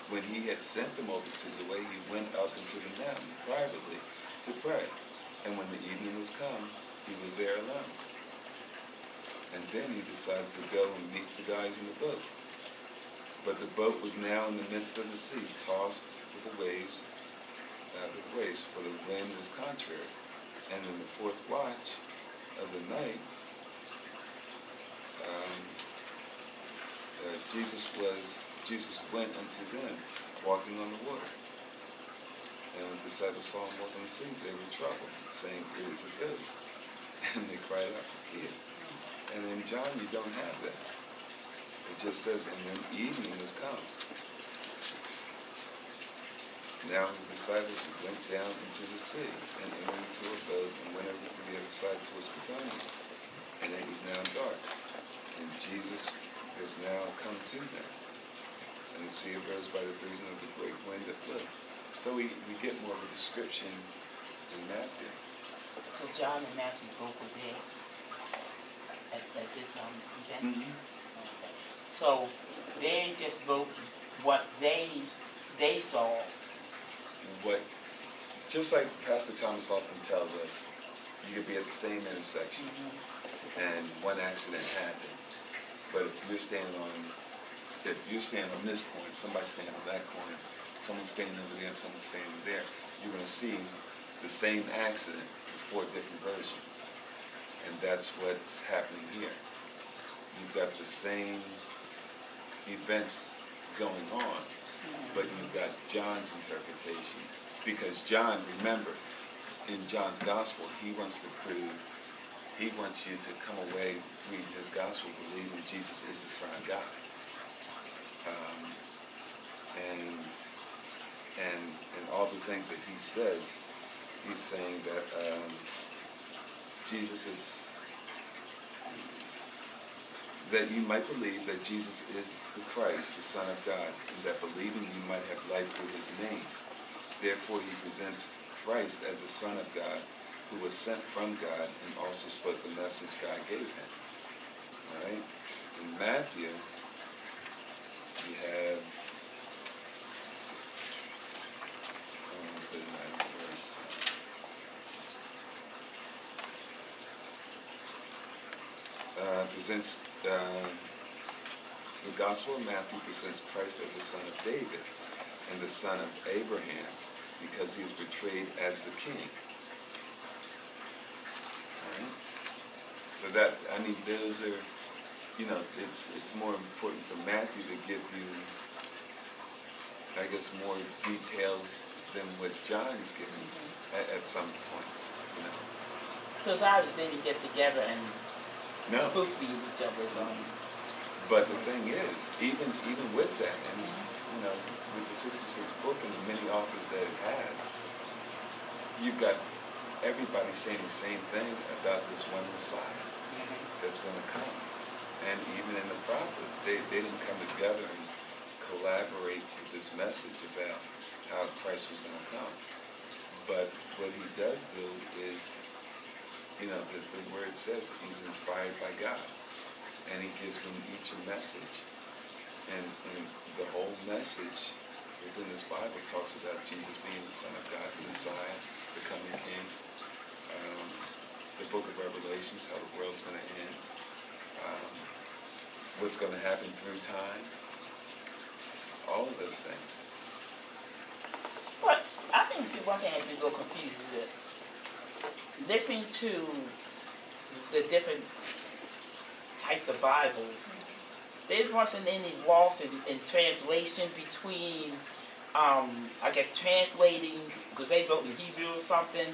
when he had sent the multitudes away, he went up into the mountain privately to pray. And when the evening was come, he was there alone. And then he decides to go and meet the guys in the boat. But the boat was now in the midst of the sea, tossed with the waves, for the wind was contrary. And in the fourth watch of the night, Jesus went unto them, walking on the water. And when the disciples saw him walk on the sea, they were troubled, saying, "It is a ghost." And they cried out for fear. And in John, you don't have that. It just says, and when evening was come, now his disciples went down into the sea, and entered into a boat, and went over to the other side towards Capernaum. And it was now dark, and Jesus was now come to them. And the sea arose by the reason of the great wind that blew. So we get more of a description in Matthew. So John and Matthew both were there at this event? Mm-hmm. Okay. So they just wrote what they saw. Just like Pastor Thomas often tells us, you could be at the same intersection, and one accident happened. But if you're standing on this corner, somebody's standing on that corner, someone's standing over there, someone's standing there, you're going to see the same accident in 4 different versions. And that's what's happening here. You've got the same events going on, but you've got John's interpretation. Because John, remember, in John's gospel, he wants you to come away reading his gospel, believing Jesus is the Son of God. And all the things that he says, he's saying that Jesus is, that you might believe that Jesus is the Christ, the Son of God, and that believing you might have life through his name. Therefore he presents Christ as the Son of God, who was sent from God and also spoke the message God gave him. All right? In Matthew, we have, presents, the Gospel of Matthew presents Christ as the son of David and the son of Abraham, because he is portrayed as the king. All right? So that, I mean, those are, it's more important for Matthew to give you, I guess, more details than what John is giving at some points. Because obviously they didn't get together and No. proofread each other's But the thing is, even with that, and with the 66 book and the many authors that it has, you've got everybody saying the same thing about this one Messiah that's going to come. And even in the prophets, they didn't come together and collaborate with this message about how Christ was going to come. But what he does do is, the word says that he's inspired by God. And he gives them each a message. And the whole message within this Bible talks about Jesus being the Son of God, the Messiah, the coming King. The book of Revelations, how the world's going to end. What's going to happen through time. All of those things. But I think one thing that's been a little confused is this. Listening to the different types of Bibles, there wasn't any loss in translation between, I guess, translating, because they wrote in Hebrew or something.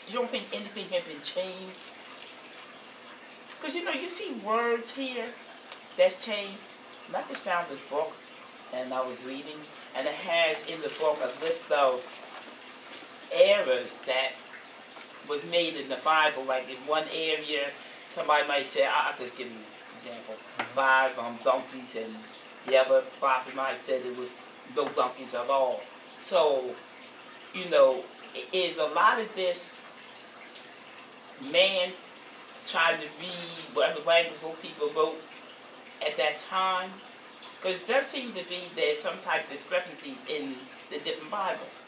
You don't think anything had been changed? Because, you see words here that's changed. And I just found this book, and I was reading, and it has in the book a list of errors that was made in the Bible. Like in one area, somebody might say, I'll just give you an example, 5 donkeys, and the other prophet might say it was no donkeys at all. So, you know, is a lot of this man trying to read whatever language those people wrote at that time? Because there seem to be there's some type of discrepancies in the different Bibles.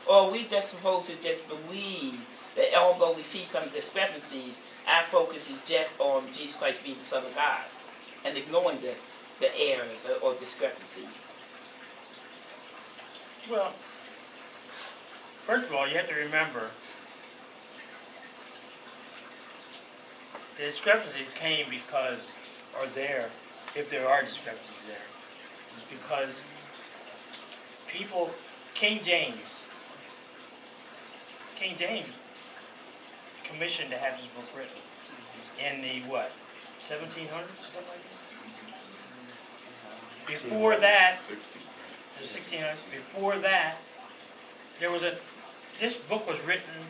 Or are we just supposed to just believe that although we see some discrepancies, our focus is just on Jesus Christ being the Son of God and ignoring the errors or discrepancies? Well, first of all, you have to remember the discrepancies came because, or there, if there are discrepancies there, it's because people, King James commissioned to have this book written in the what, 1700s, something like that? Before that, 1600s, before that, there was this book was written,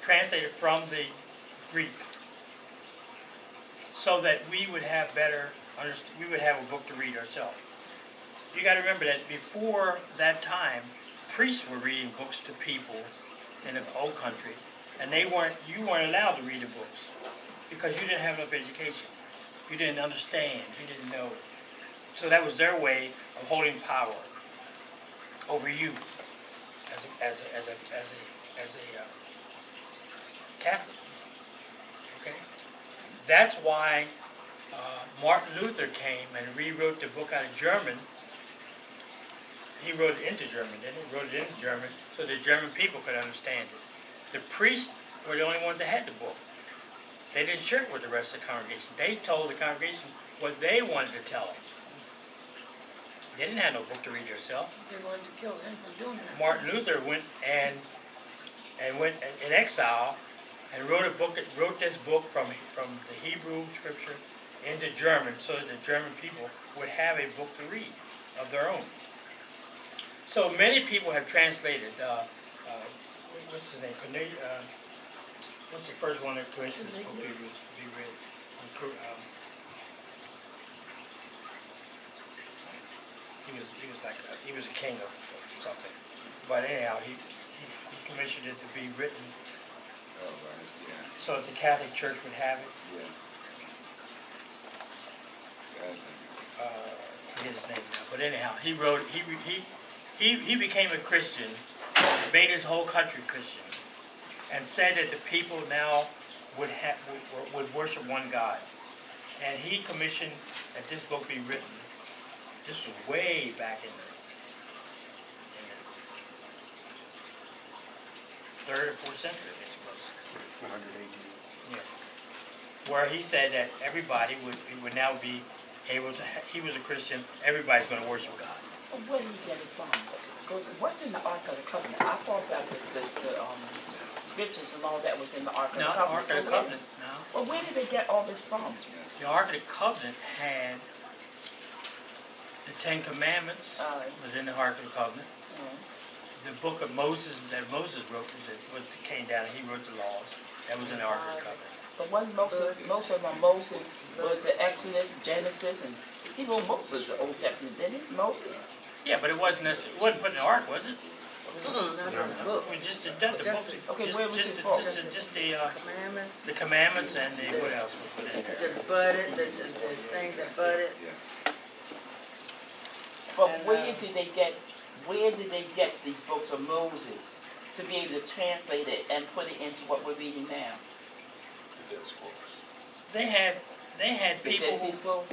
translated from the Greek, so that we would have we would have a book to read ourselves. You got to remember that before that time, priests were reading books to people in the old country, and you weren't allowed to read the books because you didn't have enough education. You didn't understand. You didn't know. So that was their way of holding power over you as a Catholic. Okay, that's why Martin Luther came and rewrote the book out of German. He wrote it into German, didn't he? Wrote it into German so the German people could understand it. The priests were the only ones that had the book. They didn't share it with the rest of the congregation. They told the congregation what they wanted to tell them. They didn't have no book to read themselves. They wanted to kill him for doing that. Martin Luther went and went in exile and wrote this book from the Hebrew scripture into German so that the German people would have a book to read of their own. So many people have translated, what's his name, what's the first one that commissioned this book to be read? He was a king of something. But anyhow, he commissioned it to be written so that the Catholic Church would have it. I forget his name now. But anyhow, he wrote, he became a Christian, made his whole country Christian, and said that the people now would worship one God. And he commissioned that this book be written. This was way back in the 3rd or 4th century, I guess it was. 100 AD. Yeah. Where he said that everybody would now be able to, he was a Christian, everybody's going to worship God. Well, where did you get it from? Because what's in the Ark of the Covenant? I thought that the scriptures and all that was in the Ark of the Covenant. No, the Ark of the Covenant, no. Well, where did they get all this from? The Ark of the Covenant had the 10 Commandments was in the Ark of the Covenant. The book of Moses that Moses wrote was came down and he wrote the laws. That was in the Ark of the Covenant. But wasn't most of them Moses was the Exodus, Genesis, and he wrote most of the Old Testament, didn't he? Moses? Yeah, but it wasn't put in the Ark, was it? Not in the book. We just did that. The books. Okay, where was his book? Just the Commandments. the commandments and the what else was put in there? The budded, the things that budded. But And, where did they get these books of Moses to be able to translate it and put it into what we're reading now? They had people.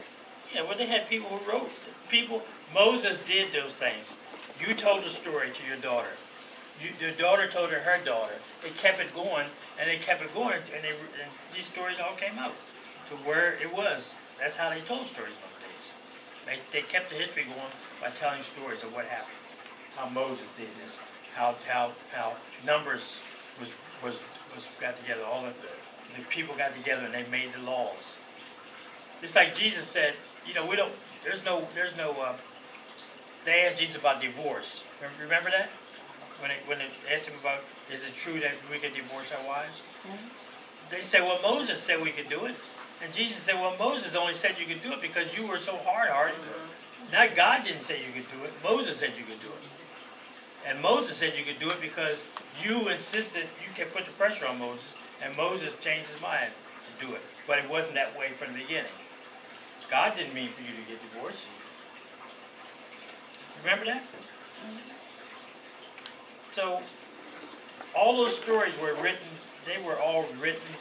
Yeah, well, they had people who wrote. Moses did those things. You told the story to your daughter. Your daughter told her daughter. They kept it going, and and these stories all came out to where it was. That's how they told stories in those days. They kept the history going by telling stories of what happened, how Moses did this, how Numbers was got together. All of the people got together and they made the laws. Just like Jesus said, you know, they asked Jesus about divorce. Remember that? When they asked him about, is it true that we can divorce our wives? Mm-hmm. They said, well, Moses said we could do it. And Jesus said, well, Moses only said you could do it because you were so hard-hearted. Now God didn't say you could do it. Moses said you could do it. And Moses said you could do it because you insisted, you kept putting the pressure on Moses, and Moses changed his mind to do it. But it wasn't that way from the beginning. God didn't mean for you to get divorced. Remember that? So, all those stories were written, they were all written.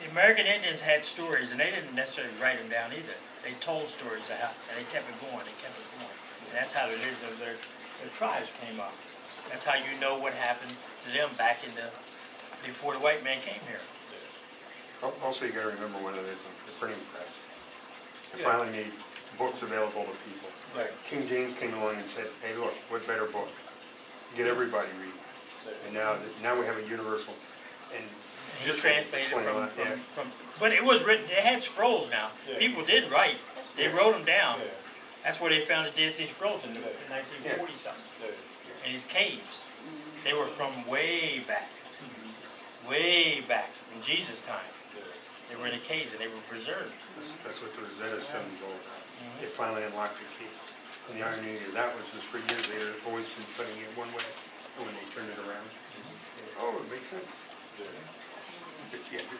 The American Indians had stories, and they didn't necessarily write them down either. They told stories, and they kept it going, And that's how the religion of their tribes came up. That's how you know what happened to them back in before the white man came here. Also, you got to remember one of the printing press. They finally made books available to people. Right. King James came along and said, "Hey, look, what better book? Get everybody reading." And now we have a universal. And He just translated explain a lot, yeah. but it was written. They had scrolls now. Yeah. People did write. They wrote them down. Yeah. That's where they found the Dead Sea Scrolls in 1940 something. Yeah. In these caves. They were from way back in Jesus' time. They were in the caves and they were preserved. That's what the Rosetta Stone is all about. They finally unlocked the key. And the irony of that was just for years they had always been putting it one way, and when they turned it around, it makes sense.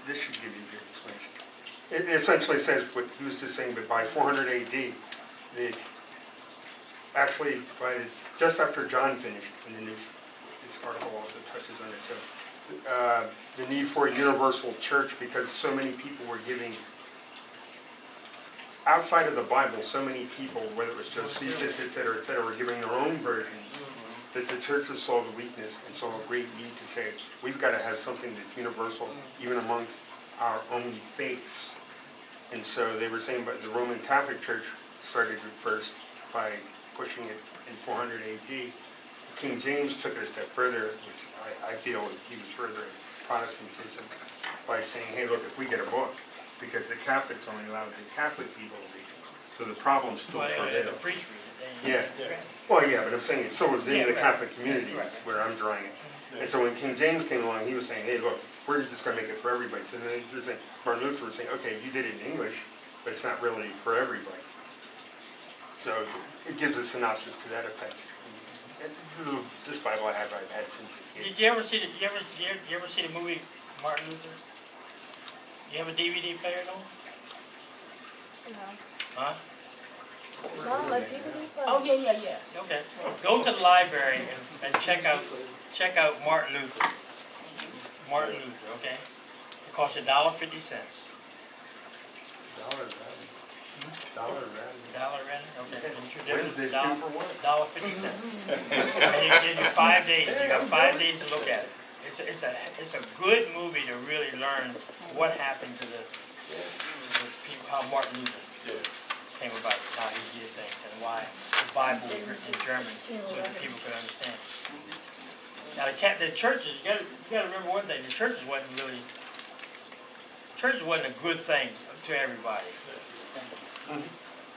This should give you a good explanation. It essentially says what he was just saying, but by 400 AD, just after John finished, and then this article also touches on it too, the need for a universal church because so many people were giving, outside of the Bible, so many people, whether it was Josephus, et cetera, were giving their own versions, that the churches saw the weakness and saw a great need to say, we've got to have something that's universal, even amongst our own faiths. And so they were saying, but the Roman Catholic Church started it first by pushing it in 400 AD. King James took it a step further, which I feel he was further in Protestantism, by saying, hey, look, if we get a book, because the Catholics only allowed the Catholic people to read it, so the problem still prevailed. The priest read it. Yeah. Well, yeah, but I'm saying it still was in the right. Catholic community where I'm drawing it. And so when King James came along, he was saying, hey, look, we're just going to make it for everybody. So then he was saying, Martin Luther was saying, okay, you did it in English, but it's not really for everybody. So it gives a synopsis to that effect. This Bible I've had since a kid. Did you ever see the movie Martin Luther? You have a DVD player at home? No. Huh? No, like DVD player. Oh, yeah. Okay. Go to the library and check out Martin Luther. Martin Luther, okay? It costs you $1.50. $1. Okay. Wednesday's two for one. $1.50. And it gives you 5 days. You got 5 days to look at it. It's a good movie to really learn what happened to the people, how Martin Luther came about, how he did things, and why the Bible was written in German so that people could understand. Now the churches, you gotta remember one thing: the churches wasn't a good thing to everybody.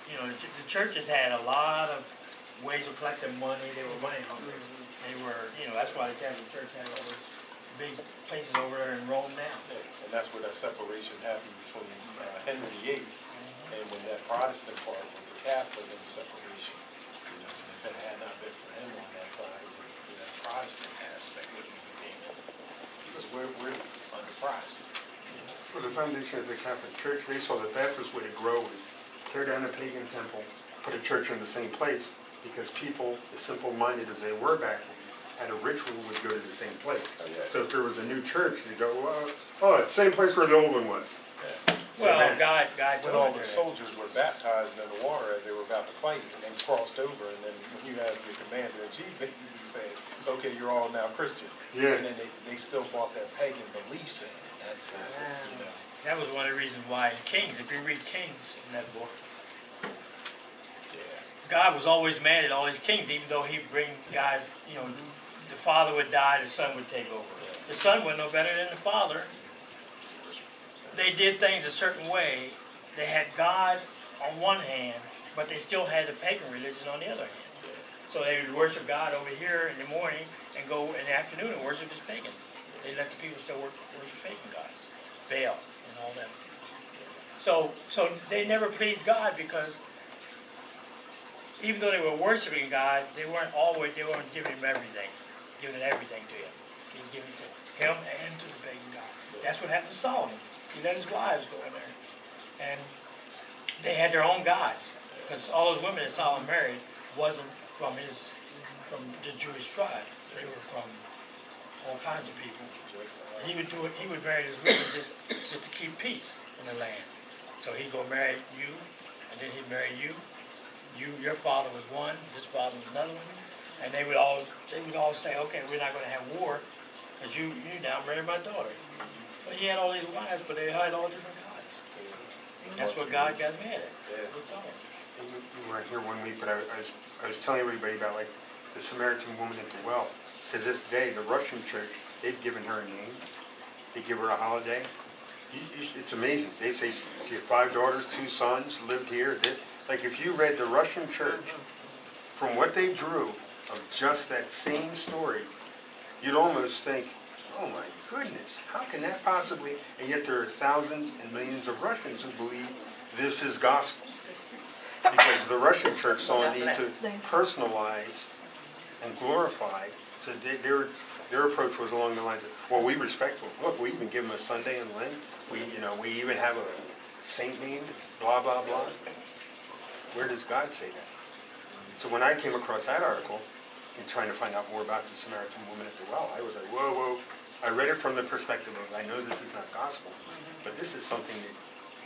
You know, the churches had a lot of ways of collecting money. They were money hungry. They were, that's why the Catholic Church had all those big places over there in Rome now. And that's where that separation happened between Henry VIII and when that Protestant part with the Catholic and the separation. If it had not been for him on that side, that Protestant aspect wouldn't have came in. Because we're under Protestant. For the foundation of the Catholic Church, they saw the fastest way to grow was tear down a pagan temple, put a church in the same place, because people, as simple-minded as they were back then, had a ritual would go to the same place. Oh, yeah. So if there was a new church, they'd go, well, it's the same place where the old one was. Yeah. Well, God When told all me the that. soldiers were baptized in the water as they were about to fight, and then crossed over, and then when you have your commander-in-chief basically saying, okay, you're all now Christians. Yeah. And then they still brought their pagan beliefs in. That's the, That was one of the reasons why in Kings, if you read Kings in that book, God was always mad at all these kings, even though he'd bring guys, the father would die, the son would take over. The son wasn't no better than the father. They did things a certain way. They had God on one hand, but they still had the pagan religion on the other hand. So they would worship God over here in the morning and go in the afternoon and worship his pagan. They let the people still worship pagan gods, Baal and all that. So they never pleased God because even though they were worshiping God, they weren't giving him everything, giving everything to him. He was giving to him and to the pagan God. That's what happened to Solomon. He let his wives go in there. And they had their own gods. Because all those women that Solomon married wasn't from the Jewish tribe. They were from all kinds of people. He would marry his women just to keep peace in the land. So he'd go marry you, and then he'd marry you. Your father was one, his father was another one, and they would all say, okay, we're not going to have war, because you now marry my daughter. But he had all these wives, but they had all different gods. And that's what God got mad at. That's all. You weren't here one week, but I was telling everybody about like the Samaritan woman at the well. To this day, the Russian church, they've given her a name. They give her a holiday. It's amazing. They say she had 5 daughters, 2 sons, lived here. Like if you read the Russian church, from what they drew of just that same story, you'd almost think, oh my goodness, how can that possibly, and yet there are thousands and millions of Russians who believe this is gospel. Because the Russian church saw a need to personalize and glorify, so their approach was along the lines of, well, we respect them. Look, we even give them a Sunday in Lent. We even have a saint named, blah, blah, blah. Where does God say that? So when I came across that article, and trying to find out more about the Samaritan woman at the well, I was like, whoa, whoa. I read it from the perspective of, I know this is not gospel, but this is something that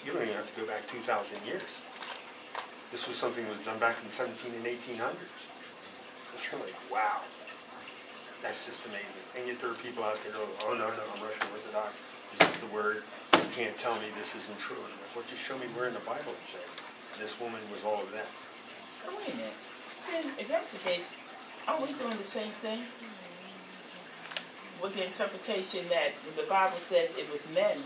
you don't even have to go back 2,000 years. This was something that was done back in the 17 and 1800s. It's really, wow. That's just amazing. And yet there are people out there going, oh, no, I'm Russian Orthodox. This is the word. You can't tell me this isn't true. And I'm like, well, just show me where in the Bible it says this woman was all of that. Oh, wait a minute. Then, if that's the case, aren't we doing the same thing? With the interpretation that the Bible says it was men.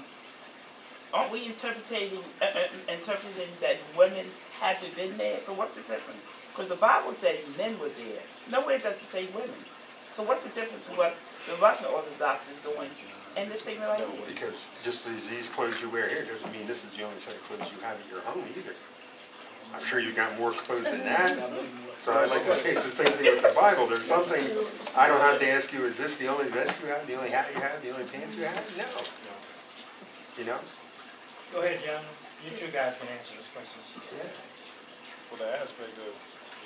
Aren't we interpreting that women had to been there? So what's the difference? Because the Bible said men were there. Nowhere does it say women. So what's the difference with what the Russian Orthodox is doing and this thing right here? Because just as these clothes you wear here doesn't mean this is the only set of clothes you have at your home either. I'm sure you got more clothes than that. So I'd like to say it's the same thing with the Bible. There's something, I don't have to ask you, is this the only vest you have, the only hat you have, the only pants you have? No. You know? Go ahead, John. You two guys can answer those questions. Yeah. Well, the aspect of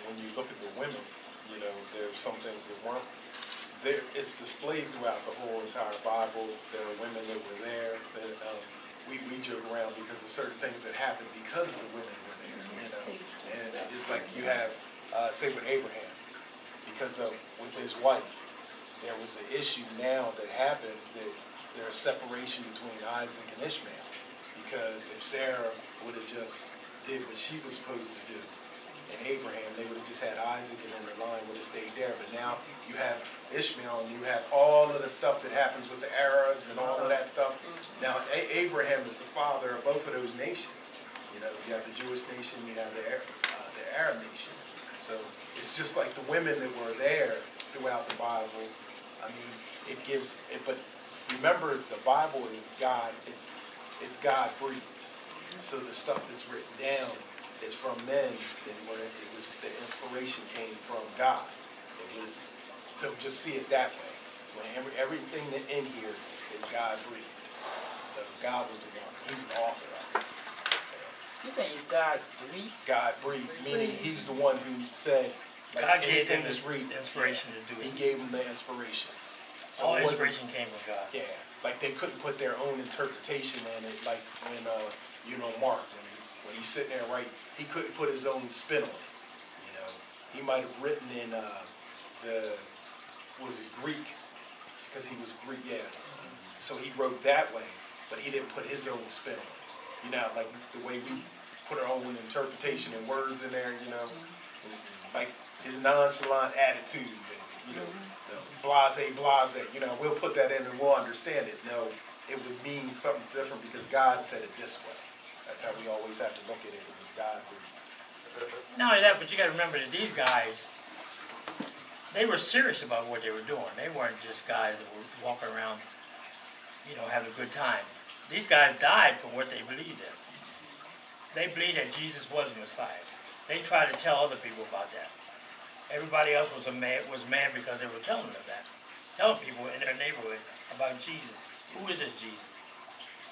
when you look at the women, there's some things that weren't there. It's displayed throughout the whole entire Bible. There are women that were there. That we joke around because of certain things that happened because the women were there. And it's like you have, say with Abraham, because of with his wife, there was an issue now that happens that there's separation between Isaac and Ishmael. Because if Sarah would have just did what she was supposed to do, and Abraham, they would have just had Isaac and then the line would have stayed there. But now you have Ishmael and you have all of the stuff that happens with the Arabs and all of that stuff. Now Abraham is the father of both of those nations. You have the Jewish nation, you have the Arab nation. So it's just like the women that were there throughout the Bible. I mean, it gives it, but remember the Bible is God, it's God breathed. So the stuff that's written down is from men, and where it was the inspiration came from God. It was, so just see it that way. When everything in here is God breathed. So God was the one. He's the author of it. You're saying it's God breathed? God breathed, meaning he's the one who said, like, God gave them the inspiration to do it. He gave them the inspiration. So all inspiration came from God. Yeah, like they couldn't put their own interpretation in it. Like when Mark, when he's sitting there writing, he couldn't put his own spin on it. He might have written in Greek, because he was Greek, yeah. So he wrote that way, but he didn't put his own spin on it. Like the way we put our own interpretation and words in there. Like his nonchalant attitude. Blase, we'll put that in and we'll understand it. No, it would mean something different because God said it this way. That's how we always have to look at it. It was God breathed. Not only that, but you got to remember that these guys, they were serious about what they were doing. They weren't just guys that were walking around, having a good time. These guys died for what they believed in. they believed that Jesus was the Messiah. They tried to tell other people about that. Everybody else was mad because they were telling them that. Telling people in their neighborhood about Jesus. Who is this Jesus?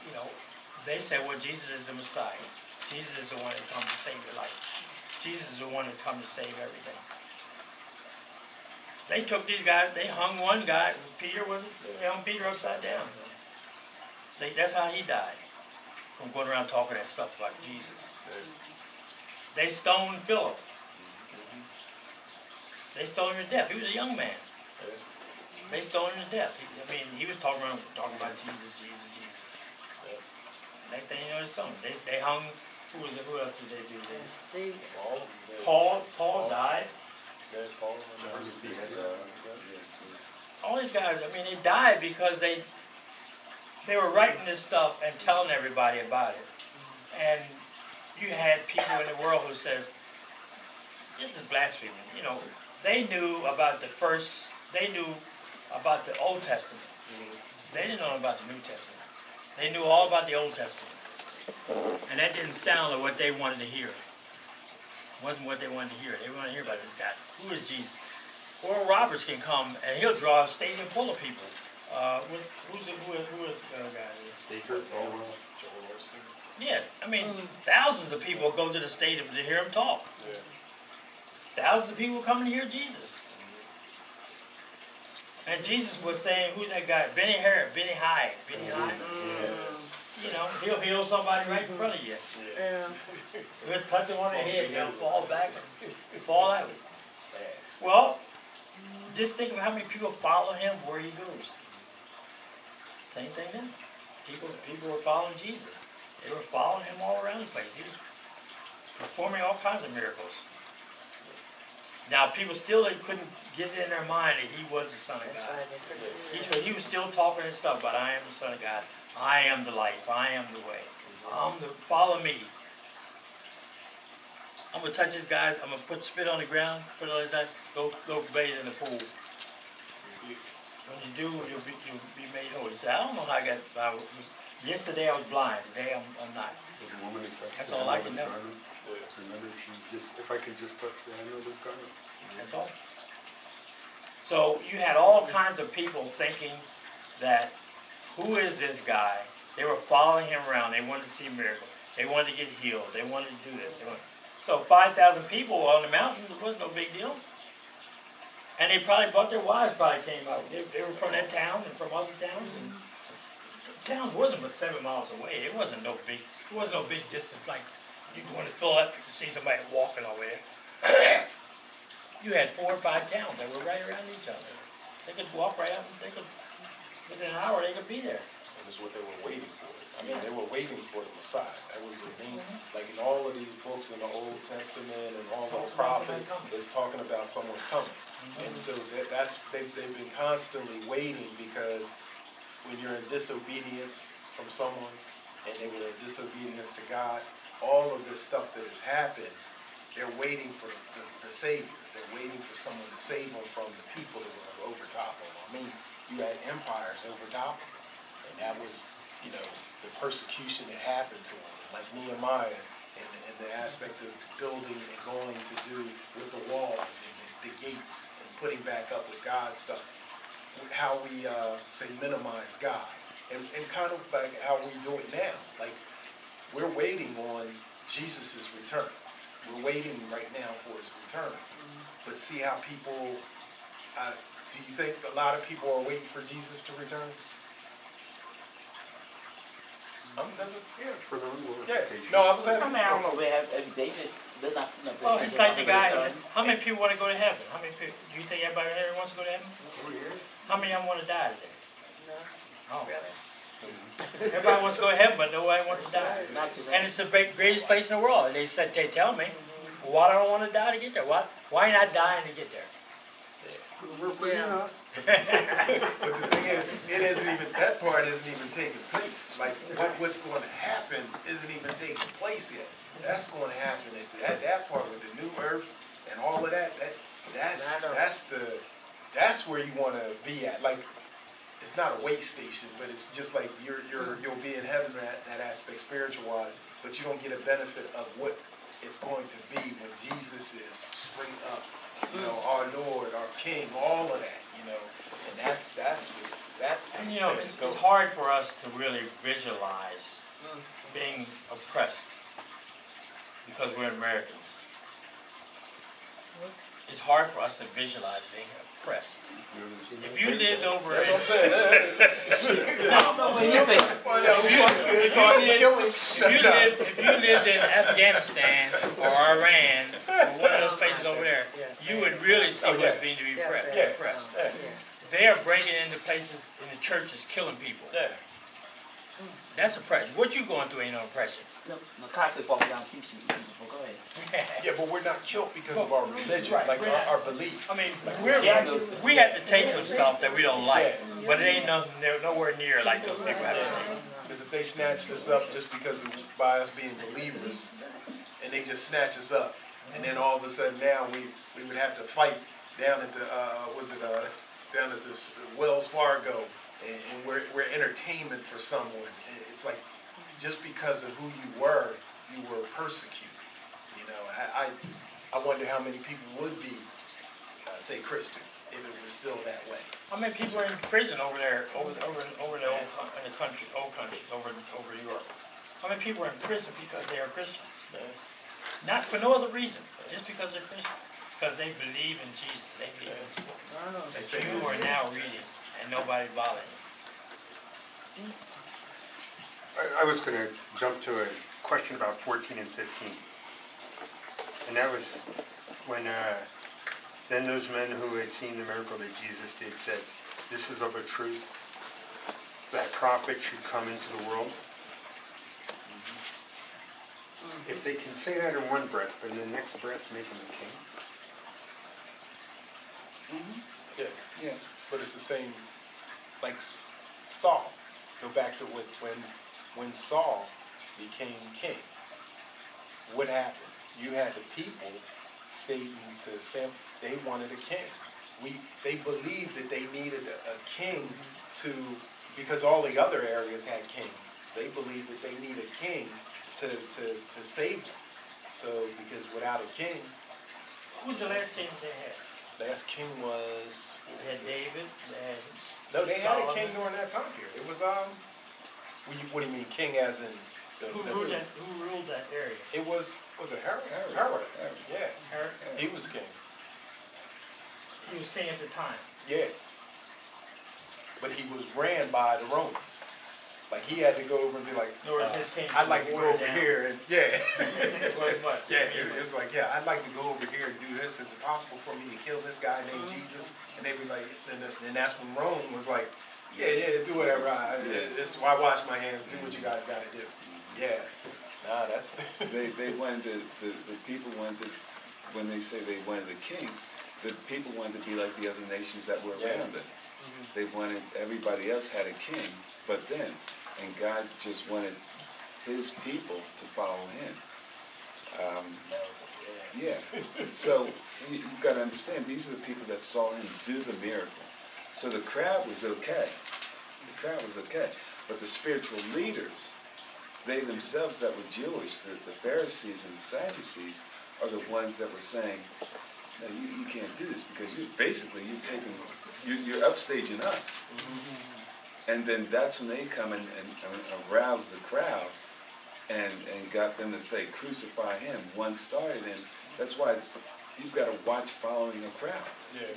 You know, they said, well, Jesus is the Messiah. Jesus is the one that comes to save your life. Jesus is the one that's come to save everything. They took these guys, they hung one guy, Peter, was it? They hung Peter upside down. That's how he died, from going around talking that stuff about Jesus. They stoned Philip. They stoned him to death. He was a young man. They stoned him to death. He was talking about Jesus. Next thing you know, they stoned him. They hung, who else did they do this? Steve. Paul died. Paul. All these guys, they died because they were writing this stuff and telling everybody about it. And you had people in the world who says, this is blasphemy. You know, they knew about the Old Testament. They didn't know about the New Testament. They knew all about the Old Testament. And that didn't sound like what they wanted to hear. It wasn't what they wanted to hear. They wanted to hear about this guy. Who is Jesus? Oral Roberts can come and he'll draw a stadium full of people. Who is the guy here? Yeah, thousands of people go to the stadium to hear him talk. Yeah. Thousands of people come to hear Jesus. And Jesus was saying, who's that guy? Benny High. You know, he'll heal somebody right in front of you. Yeah. He'll touch him on the head, they'll fall back and fall out. Well, just think of how many people follow him where he goes. Same thing then. People were following Jesus. They were following him all around the place. He was performing all kinds of miracles. Now, people still couldn't get it in their mind that he was the Son of God. He was still talking and stuff about, I am the Son of God. I am the life. I am the way. Follow me. I'm going to touch this guy. I'm going to put spit on the ground. Put it on his eye. Go bathe in the pool. When you do, you'll be made whole. He said, I don't know how yesterday I was blind. Today I'm not. That's all I can know. Remember, if I could just touch the handle of this garment. That's all. So you had all kinds of people thinking that, who is this guy? They were following him around. They wanted to see a miracle. They wanted to get healed. They wanted to do this. So 5,000 people on the mountain, it wasn't no big deal. And they probably brought their wives, came out. They were from that town and from other towns. And towns wasn't but 7 miles away. It wasn't no big distance like you going to Philadelphia to see somebody walking over there. You had 4 or 5 towns that were right around each other. They could walk right up and within an hour they could be there. And that's what they were waiting for. They were waiting for the Messiah. That was the main, like in all of these books in the Old Testament and all the prophets, it's talking about someone coming. And so they've been constantly waiting, because when you're in disobedience from someone and they were in disobedience to God, all of this stuff that has happened, they're waiting for the Savior. They're waiting for someone to save them from the people that were over top of them. You had empires over top of them, and that was, the persecution that happened to them. Like Nehemiah and the aspect of building and going to do with the walls and the gates and putting back up with God's stuff. How we say minimize God. And kind of like how we do it now. Like, we're waiting on Jesus' return. We're waiting right now for his return. But see how people, do you think a lot of people are waiting for Jesus to return? For the No, I was asking. I don't know, they're not sitting up there. Oh, it's like the guy. How many people want to go to heaven? How many people? Do you think everybody here wants to go to heaven? How many of them want to die today? No. Oh. Everybody wants to go to heaven, but nobody wants to die. And it's the greatest place in the world. And they tell me, why don't I want to die to get there? Why not dying to get there? Yeah. But the thing is, that part isn't even taking place. Like, what's going to happen isn't even taking place yet. That's going to happen at that part with the new earth and all of that. That's where you want to be at. Like, it's not a way station, but it's just like you'll be in heaven that aspect spiritual wise. but you don't get a benefit of what it's going to be when Jesus is straight up, you know, our Lord, our King, all of that, you know, and that's And you know, it's hard for us to really visualize being oppressed because we're Americans. It's hard for us to visualize being oppressed. If you lived over in, That's what I'm saying. I don't know what you think. if you lived in Afghanistan or Iran or one of those places over there, you would really see what it's mean to be oppressed. They are breaking into places in the churches, killing people. Yeah. That's oppression. What you going through ain't no oppression. No, concept falls down pieces. Go ahead. Yeah, but we're not killed because of our religion, like our belief. I mean, we have to take some stuff that we don't like, but it ain't nothing, nowhere near like those people have to take. Because if they snatched us up just because of by us being believers, and they just snatch us up, and then all of a sudden now we would have to fight down at the down at this Wells Fargo, and we're entertainment for someone. And it's like just because of who you were persecuted. You know, I wonder how many people would be say Christians if it was still that way. How many people are in prison over there, over the old countries, over Europe? How many people are in prison because they are Christians? Not for no other reason, just because they're Christians. Because they believe in Jesus. They believe in His book. That you are now reading, and nobody bothering you. I was going to jump to a question about 14 and 15. And that was when then those men who had seen the miracle that Jesus did said, "This is of a truth, that prophet should come into the world." If they can say that in one breath, and the next breath make him a king. Yeah. But it's the same, like Saul. Go back to when Saul became king. What happened? You had the people stating to Sam, they wanted a king. They believed that they needed a king because all the other areas had kings. They believed that they needed a king to save them. So because without a king, Who was the last king they had? last king was They had David. no, they had a Solomon. king during that time period. It was what do you mean king as in Who ruled that area? It was it Herod? Herod. Yeah, Herod. he was king. He was king at the time. Yeah, but he was ran by the Romans. Like he had to go over and be like, his king I'd like to go over down. here and yeah, What? yeah. It was like I'd like to go over here and do this. Is it possible for me to kill this guy named Jesus? And they were like, and that's when Rome was like, yeah, do whatever. This is why I wash my hands. Do what you guys got to do. Yeah, nah, that's. They wanted the people wanted when they say they wanted a king, the people wanted to be like the other nations that were around them. They wanted everybody else had a king, but then, and God just wanted His people to follow Him. So you've got to understand, these are the people that saw Him do the miracle. So the crowd was okay. The crowd was okay, but the spiritual leaders, they themselves that were Jewish, the Pharisees and the Sadducees, are the ones that were saying, no, you can't do this because you're upstaging us. And then that's when they come and arouse the crowd and got them to say, crucify him. One started, and that's why you've got to watch following a crowd. Yeah.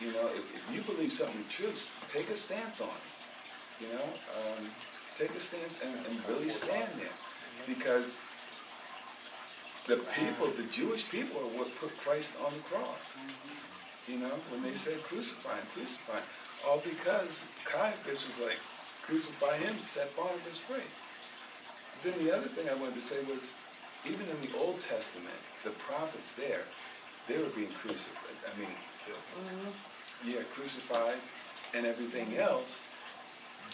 You know, if you believe something true, take a stance on it. You know, take a stance and really stand there. Because the Jewish people are what put Christ on the cross. You know, when they said crucify him, all because Caiaphas was like, crucify him, set Barnabas free. Then the other thing I wanted to say was, even in the Old Testament, the prophets there, they were being crucified. I mean, crucified and everything else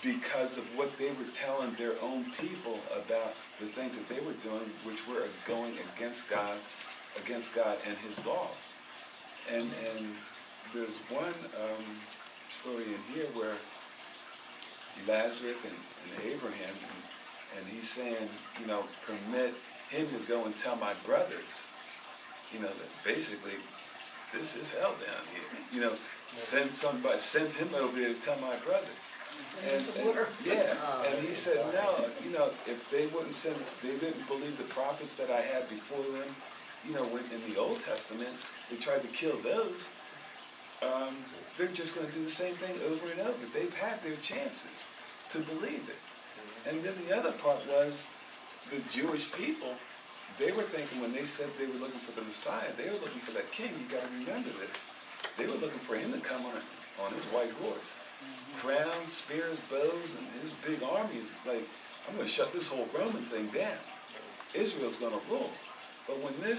because of what they were telling their own people about the things that they were doing, which were going against God and His laws. And there's one story in here where Lazarus and Abraham, And he's saying, you know, permit him to go and tell my brothers, you know, that basically this is hell down here. You know, send somebody, send him over there to tell my brothers. And yeah, and he said, no, you know, if they wouldn't send, they didn't believe the prophets that I had before them, you know, when in the Old Testament, they tried to kill those, they're just going to do the same thing over and over. They've had their chances to believe it. And then the other part was the Jewish people, they were thinking when they said they were looking for the Messiah, they were looking for that king. You got to remember this. They were looking for him to come on his white horse. Crowns, spears, bows, and his big army is like, I'm going to shut this whole Roman thing down. Israel's going to rule. But when they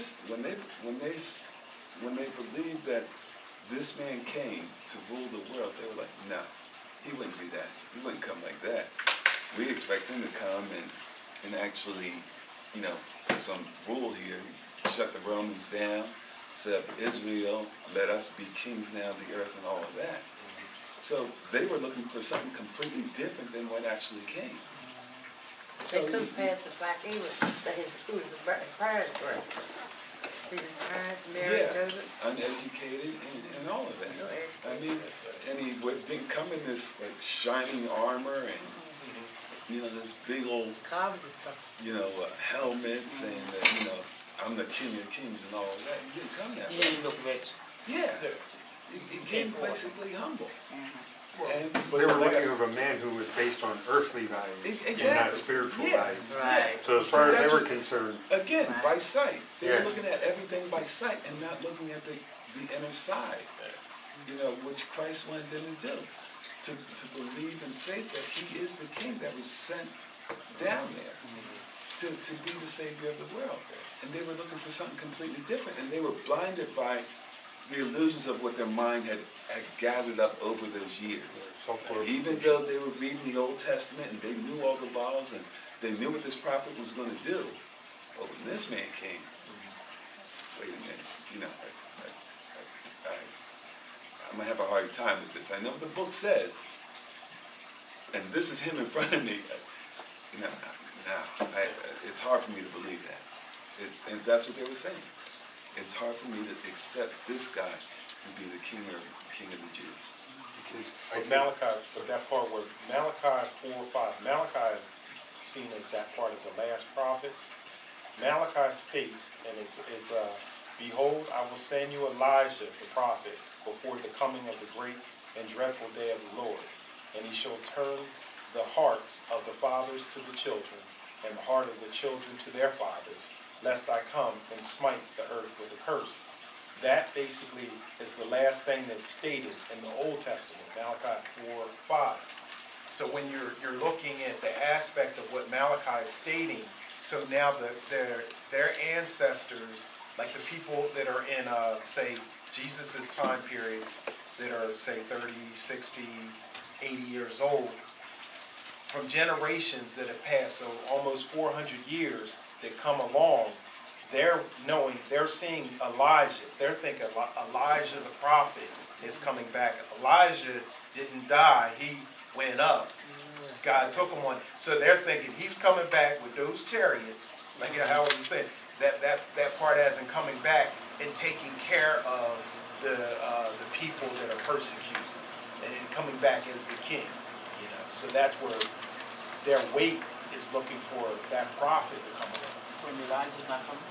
believed that this man came to rule the world, they were like, no, he wouldn't do that. He wouldn't come like that. We expect him to come and actually, you know, put some rule here, shut the Romans down, set up Israel, let us be kings now of the earth and all of that. So they were looking for something completely different than what actually came. They couldn't pass the fact he was the parents were. His parents married Joseph. Uneducated and all of that. No education. I mean, and he didn't come in this like shining armor and, you know, this big old, you know, helmets and, you know, I'm the king of kings and all of that. He didn't come that way. He didn't look rich. Yeah. He came basically humble. And Well, they were looking for a man who was based on earthly values and not spiritual values. Right. So as far as they were concerned, again, by sight. They Yeah. were looking at everything by sight and not looking at the inner side, you know, which Christ wanted them to do. To believe in faith that he is the king that was sent down there to be the savior of the world. And they were looking for something completely different. And they were blinded by the illusions of what their mind had gathered up over those years. Even though they were reading the Old Testament and they knew all the laws and they knew what this prophet was going to do, but when this man came, wait a minute, you know, I'm going to have a hard time with this. I know what the book says, and this is him in front of me. No, it's hard for me to believe that. And that's what they were saying. It's hard for me to accept this guy to be the king of the Jews. But Malachi, but that part where Malachi 4:5, Malachi is seen as that part of the last prophets. Malachi states, and it's behold, I will send you Elijah the prophet before the coming of the great and dreadful day of the Lord, and he shall turn the hearts of the fathers to the children, and the heart of the children to their fathers, lest I come and smite the earth with a curse. That basically is the last thing that's stated in the Old Testament, Malachi 4:5. So when you're looking at the aspect of what Malachi is stating, so now their ancestors, like the people that are in, say, Jesus' time period, that are, say, 30, 60, 80 years old, from generations that have passed, so almost 400 years that come along, they're seeing Elijah. They're thinking Elijah the prophet is coming back. Elijah didn't die. He went up. God took him on. So they're thinking he's coming back with those chariots, like how you said, that part as in coming back and taking care of the people that are persecuted and coming back as the king. You know, so that's where their weight is looking for that prophet to come along. When Elijah's not coming?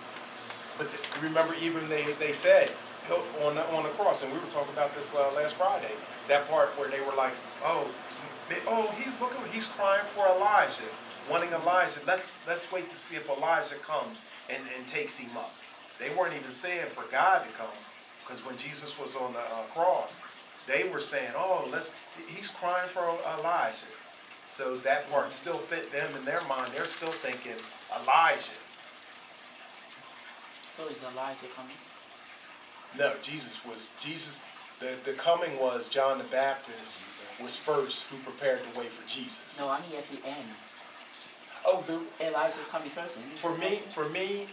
But remember, even they said on the cross, and we were talking about this last Friday, that part where they were like, he's crying for Elijah, wanting Elijah. Let's wait to see if Elijah comes and takes him up. They weren't even saying for God to come, because when Jesus was on the cross, they were saying, he's crying for Elijah. So that part still fit them in their mind. They're still thinking Elijah. So is Elijah coming? No, the coming was John the Baptist was first who prepared the way for Jesus. No, I mean at the end. Oh, Elijah's coming first. For me,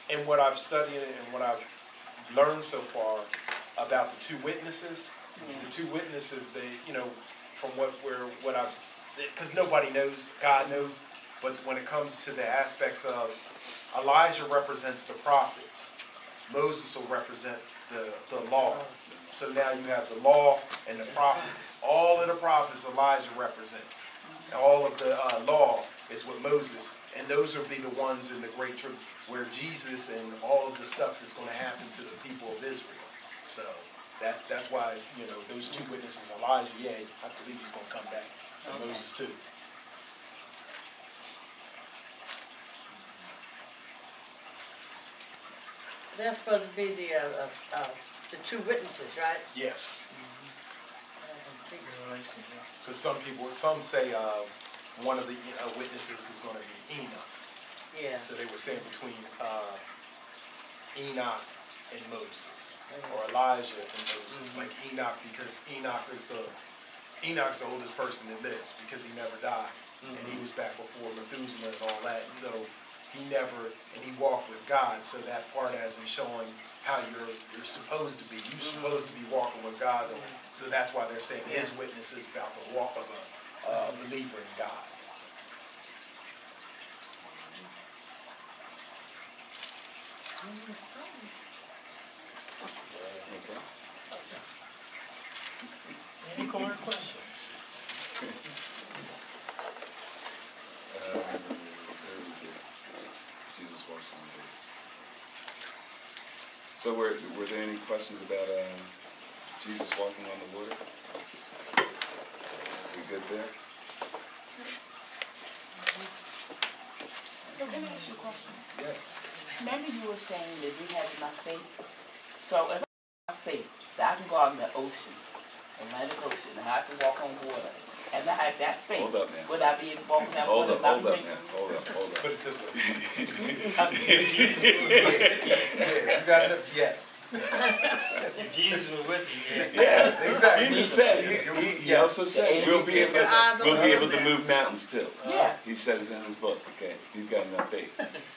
and what I've studied and what I've learned so far about the two witnesses, they, you know, from what I've, because nobody knows, God knows, But when it comes to the aspects of Elijah represents the prophets, Moses will represent the law. So now you have the law and the prophets. All of the prophets Elijah represents. All of the law is with Moses. And those will be the ones in the great trip where Jesus and all of the stuff that's going to happen to the people of Israel. So that's why, you know, those two witnesses, Elijah, yeah, I believe he's going to come back. And Moses too. That's supposed to be the two witnesses, right? Yes. Because some say one of the witnesses is going to be Enoch. Yeah. So they were saying between Enoch and Moses, or Elijah and Moses, like Enoch, because Enoch's the oldest person that lives because he never died, and he was back before Methuselah and all that, and so he walked with God. So that part as in showing how you're supposed to be. You're supposed to be walking with God. So that's why they're saying his witness is about the walk of a believer in God. Okay. Any more questions? Jesus walks on the water. So were there any questions about Jesus walking on the water? We good there? So let me ask you a question. Yes. Remember you were saying that we have enough faith? So if I have faith that I can go out in the ocean, Atlantic Ocean, and I can walk on water, and I have that faith, Hold up now. would I be able to walk on that Hold water? up now. Hold up. Put it this way. Yeah, you got enough? Yes. If Jesus was with you, yeah. Yeah, Exactly. Jesus said, he also said, we'll be able to move mountains too. Yes. He says in his book, okay, you've got enough faith.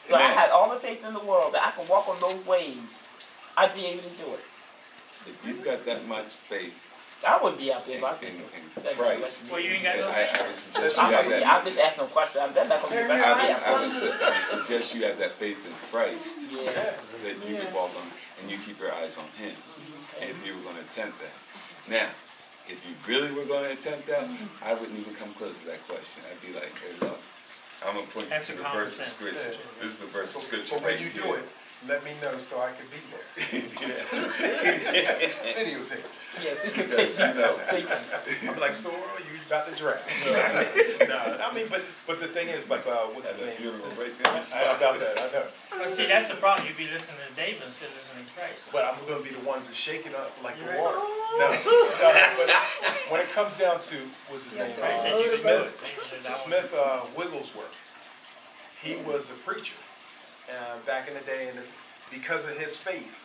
So I had all the faith in the world that I can walk on those waves. I'd be able to do it. If you've got that much faith I wouldn't be out there if I in think Christ, Well, you ain't got no I would suggest you have that. I'm just asking a question. I'm not going to be right. I would suggest you have that faith in Christ Yeah. that you could walk on, and you keep your eyes on Him. And if you were going to attempt that. Now, if you really were going to attempt that, I wouldn't even come close to that question. I'd be like, hey, look, I'm going to point you That's to a the common verse of sense. Scripture. This is the verse of Scripture But when right you here. do it, let me know so I can be there. Videotape. Yes. Because, you know, I'm like, so you got the draft. No, I mean, but the thing is, like, what's his that's a name? funeral right there. I doubt that, I know. Well, see, that's the problem. You'd be listening to David instead of listening to Christ. But I'm going to be the ones that shake it up like the You're water. No, but when it comes down to, what's his name? Christ said you could move Smith. it. Smith Wigglesworth. He was a preacher back in the day, and this, because of his faith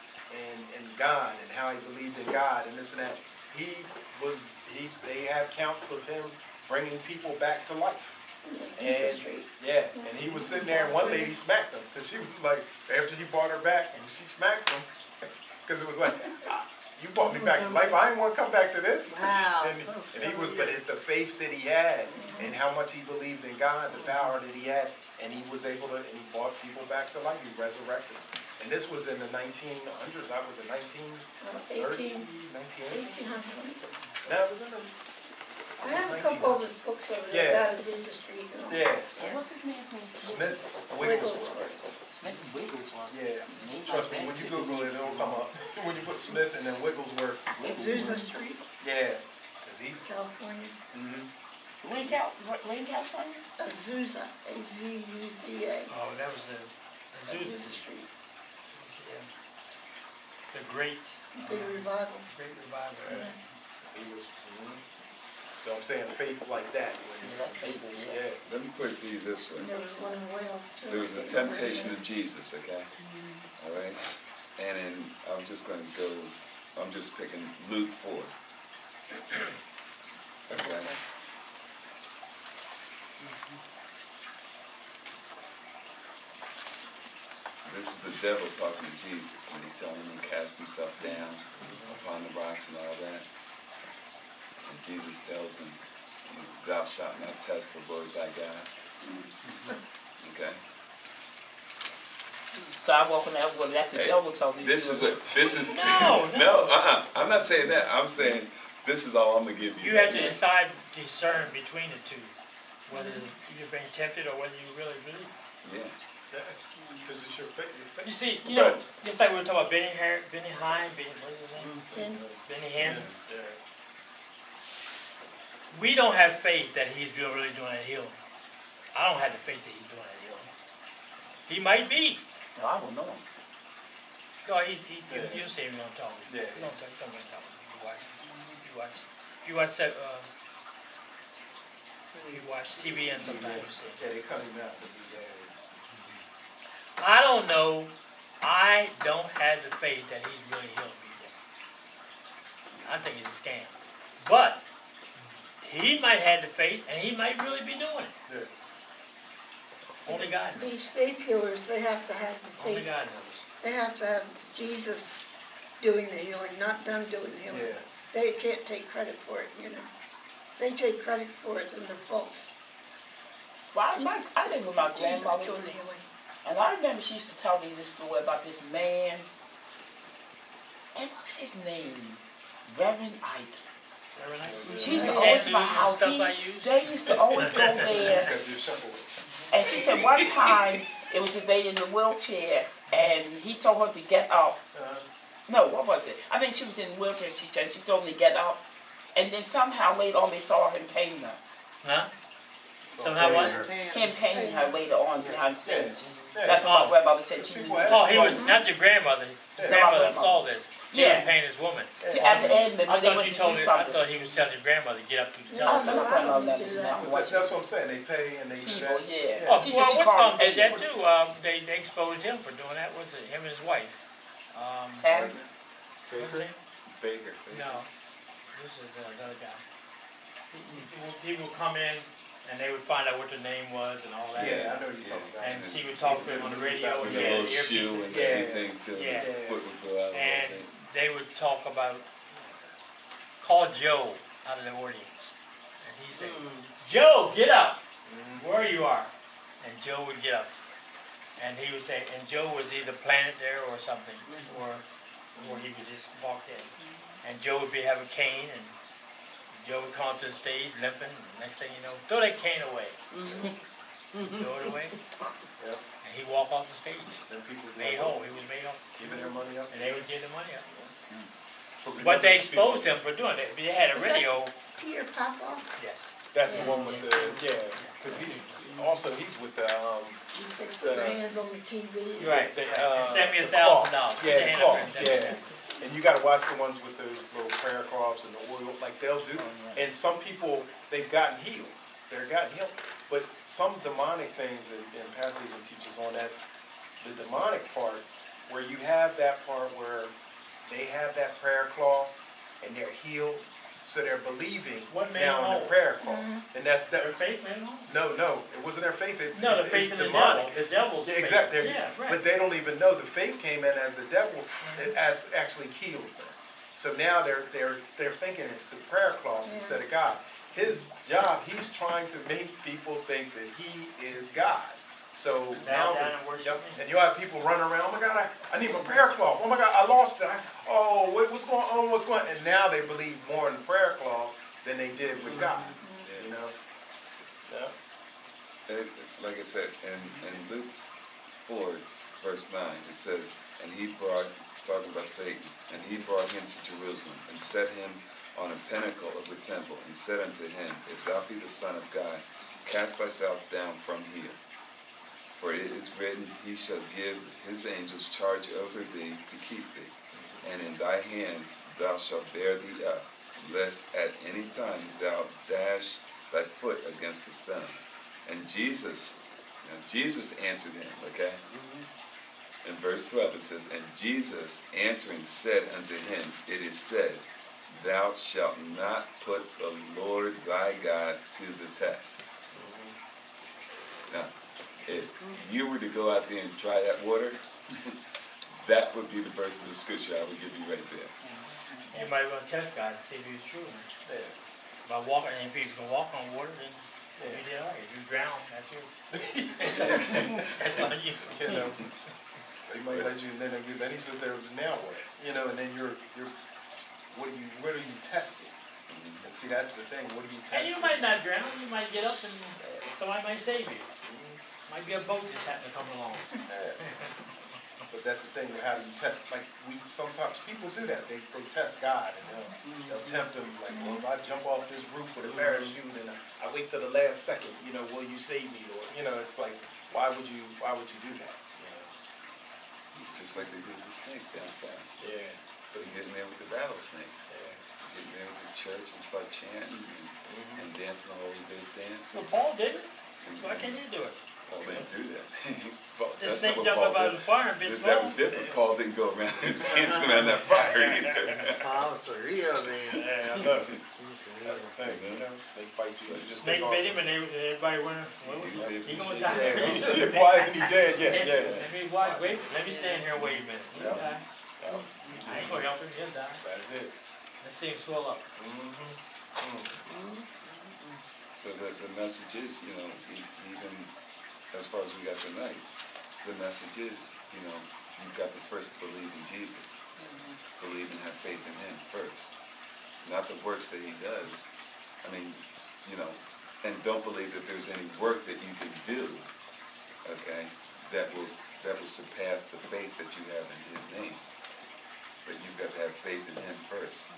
in God and how he believed in God and this and that, they have counts of him bringing people back to life. And yeah, and he was sitting there, and one lady smacked him because she was like, after he brought her back, and she smacks him because it was like, you brought me back to life. I didn't want to come back to this. Wow. And he was, but the faith that he had and how much he believed in God, the power that he had, and he was able to, and he brought people back to life. He resurrected them. And this was in the 1900s. I was in 1930, 1980. No, it was in the. I have a couple of his books over there, about Azusa Street and all. Yeah, What's his man's name? Smith Wigglesworth. Wigglesworth. Smith Wigglesworth. Yeah, trust me, when you Google it, it'll come up. When you put Smith and then Wigglesworth. Azusa Street, Yeah, cause he. California. Wayne, California? Azusa, A-Z-U-Z-A. Oh, that was the Azusa Azusa, Street. the great Big revival. revival. Yeah. He was. So I'm saying faith like that. That's faith, Yeah. Let me put it to you this way. And there was one in Wales too. There was a temptation of Jesus, okay? All right? And then I'm just picking Luke 4. Okay? This is the devil talking to Jesus, and he's telling him to cast himself down upon the rocks and all that. And Jesus tells him, thou shalt not test the Lord thy God. Okay? So I walk in that water, that's the Hey, devil told me. this is what, this is, No, no, I'm not saying that. I'm saying, this is all I'm gonna give you. You have to discern between the two, whether you're being tempted or whether you really believe. Yeah. Because it's your faith. You see, you know, just like we were talking about Benny Hinn, what's his name? Then Benny Hinn. We don't have faith that he's really doing that healing. I don't have the faith that he's doing that healing. He might be. No, I don't know him. Go, you'll see him on television. Yeah, Don't talk about television. You watch that, you watch TV and sometimes you see. Yeah, they cut him out to be there. I don't know. I don't have the faith that he's really healing people. I think it's a scam. But he might have the faith, and he might really be doing it. Yeah. Only God knows. these faith healers, they have to have the Only faith. God knows. They have to have Jesus doing the healing, not them doing the healing. Yeah. They can't take credit for it, you know. If they take credit for it, then they're false. Well, I live with my Jesus grandmother, doing the healing. and I remember she used to tell me this story about this man, and what's his name? Reverend Ike. Every night. She used to Yeah, always do my the house. stuff I use. They used to always go there, Because you're simple. and she said one time it was a lady in a wheelchair, and he told her to get up. No, what was it? I think she was in a wheelchair, she said. She told him to get up, and then somehow later on they saw him painting her. Huh? Somehow what? Him painting her later on behind stage. Yeah. That's what my grandmother said. She People knew. ask- Oh, he was, not your grandmother. Your grandmother saw this. He was Yeah. painting his woman. See, at the end, I when they thought went you to told do me, I something. thought he was telling your grandmother to get up to I tell don't know her. if I know that is now. But that's what I'm saying. They pay and they do People, that. yeah. Oh, She well, said she what's called wrong did that him. too? They exposed him for doing that. What's it? Him and his wife. And What's his name? Baker. No, this is another guy. People would come in and they would find out what their name was and all that. Yeah, I know you're talking about. And she would talk to him on the radio. With and a he had little earpieces. shoe and Yeah. everything till Yeah. the foot would go out. And they would talk about, call Joe out of the audience. And he said, Joe, get up, where you are. And Joe would get up. And he would say, and Joe was either planted there or something, or he would just walk in. And Joe would have a cane, and Joe would come up to the stage limping, and next thing you know, throw that cane away. Throw it away. Yep. And he'd walk off the stage. Then people Made whole, he was made whole. giving their money up. And they would give the money up. we But never they get people- exposed him for doing it. They had a Is that- radio, Peter Popoff, yes. That's the one with the, because he's with the, he said, put your hands on the TV. Right. the, And send me the $1,000. cloth. Put your Yeah, the hand up cloth, there. yeah. And you gotta watch the ones with those little prayer cloths and the oil, like they'll do. And some people, they've gotten healed. They're gotten healed. But some demonic things, and Pastor even teaches on that, the demonic part, where you have that part where they have that prayer cloth and they're healed, so they're believing What made now them in the whole? prayer cloth. And that's, Their faith made them whole? no, it wasn't their faith, it's No, the it's faith in the demonic. devil. The It's- devil's yeah, faith. exactly. Yeah, right. But they don't even know the faith came in as the devil, it as actually kills them. So now they're thinking it's the prayer cloth instead of God. His job, he's trying to make people think that he is God. So Bow now, down and worship him. and you'll have people running around, oh my God, I need my prayer cloth. Oh my God, I lost it. What's going on? What's going on? And now they believe more in the prayer cloth than they did with God. You know? Yeah. Like I said, in Luke 4, verse 9, it says, and he brought, talking about Satan, and he brought him to Jerusalem, and set him on a pinnacle of the temple, and said unto him, if thou be the Son of God, cast thyself down from here. For it is written, he shall give his angels charge over thee to keep thee, and in thy hands thou shalt bear thee up, lest at any time thou dash thy foot against the stone. And Jesus answered him, okay? In verse 12 it says, and Jesus answering said unto him, it is said, thou shalt not put the Lord thy God to the test. Now, if you were to go out there and try that water, that would be the verses of scripture I would give you right there. Anybody want to test God and see if he's true or not? Yeah. By walking, and if you can walk on water, then You did all right. If you drown, that's you. That's on you. You know, they might let you, and then he says, now what? You know, and then what are you testing? And see, that's the thing. What are you And testing? you might not drown. You might get up and somebody might save you. Might be a boat just happened to come along. But that's the thing. How do you test? Like sometimes people do that. They test God, and they'll tempt him. Like, well, if I jump off this roof with a parachute and I wait till the last second, you know, will you save me, Lord? You know, it's like, why would you do that? You know? It's just like they did with the snakes down south. Yeah. But he get in there with the rattlesnakes. Yeah. Get in there with the church and start chanting and dancing the Holy Ghost dance. So Paul did it. Why can't you do it? Paul didn't do that. Paul, The that's snake not what jump Paul up out of did. the fire and bit That was different. Paul didn't go around and dance around that fire either. Paul's for real, man. Yeah, I know. That's the thing. You know, snake bite you. You just Snake take off. bit him and everybody went, well, He was able he to gonna shake die it. pretty soon. Why isn't he dead yet? Yeah. Let me watch, wait, let me stand here and wait a minute. He'll Yeah. die. Oh, I ain't gonna help him, he'll die. that's it. Let's see him swell up. So the message is, you know, even as far as we got tonight, the message is, you know, you've got to first believe in Jesus. Believe and have faith in him first. Not the works that he does. I mean, you know, and don't believe that there's any work that you can do, okay, that will surpass the faith that you have in his name. But you've got to have faith in him first.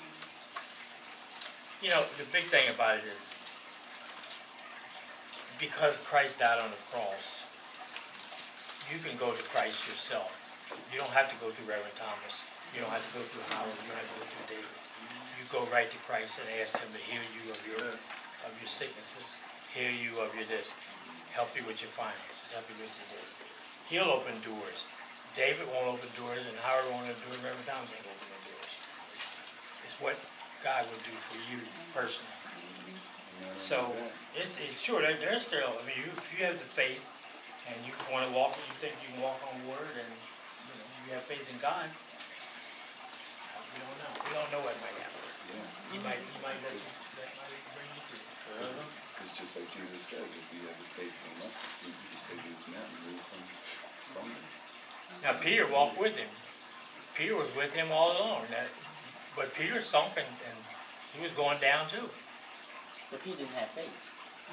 You know, the big thing about it is, because Christ died on the cross, you can go to Christ yourself. You don't have to go through Reverend Thomas. You don't have to go through Howard. You don't have to go through David. You go right to Christ and ask him to heal you of your sicknesses, heal you of your this, help you with your finances, help you with your this. He'll open doors. David won't open doors, and Howard won't open doors. Reverend Thomas ain't gonna open no doors. It's what God will do for you personally. So, sure, there's still, I mean, if you have the faith and you want to walk, you think you can walk on water, and you have faith in God, we don't know. We don't know what might happen. Yeah. He might bring you through. It's just like Jesus says, if you have the faith of a mustard seed, you can say to this mountain, move from this. Now, Peter walked with him. Peter was with him all along. But Peter sunk, and he was going down too. But he didn't have faith.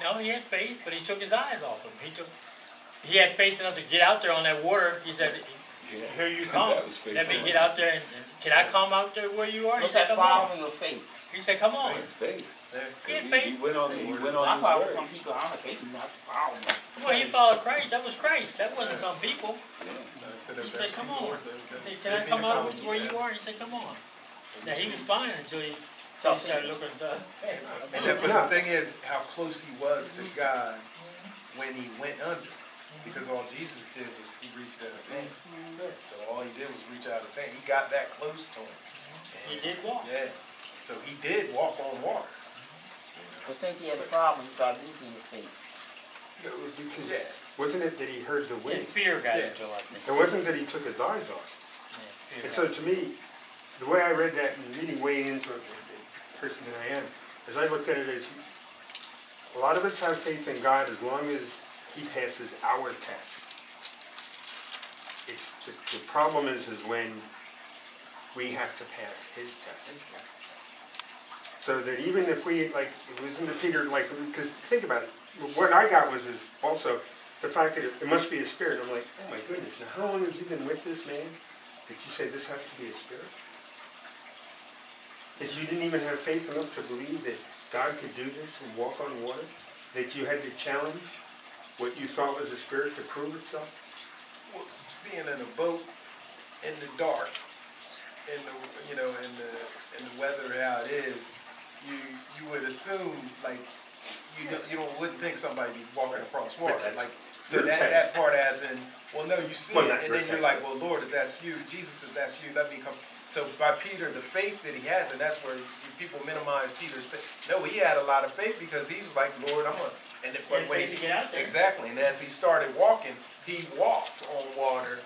No, he had faith, but he took his eyes off him. He had faith enough to get out there on that water. He said, here you come. That was faith. Let me get out there, and can I come out there where you are? He What's said, that come on. following of faith? He said, come on. It's faith. He Because had faith. he went on his I follow word. some people, I don't have faith, not to follow them. Well, he followed Christ. That was Christ. That wasn't some people. Yeah. He said, come on. He said, can I come out where you are? He said, come on. Now, he was fine until he started looking inside. But the thing is, how close he was to God when he went under. Because all Jesus did was he reached out his hand. So all he did was reach out his hand. He got that close to him. He did walk. Yeah. So he did walk on water. But since he had a problem, he started losing his faith. No, because Yeah. wasn't it that he heard the And wind? fear got Yeah. into it like this. It wasn't that he took his eyes off. Yeah, And fear so to me, the way I read that and really weighing into it, the person that I am, as I looked at it as, a lot of us have faith in God as long as he passes our tests. It's the problem is when we have to pass his test. So that even if we, like, it was in the Peter, like, because think about it, what I got was is also the fact that it must be a spirit. I'm like, oh my goodness, now how long have you been with this man that you say this has to be a spirit? That you didn't even have faith enough to believe that God could do this and walk on water? That you had to challenge what you thought was a spirit to prove itself? Well, being in a boat in the dark, in the weather how it is, you would assume like you wouldn't think somebody be walking across water like so that part as in no you see it and then you're like well Lord if that's you Jesus if that's you let me come. So by Peter, the faith that he has, and that's where people minimize Peter's faith. No, he had a lot of faith because he was like, Lord, I'm gonna. And when he get out there. Exactly, and as he started walking, he walked on water.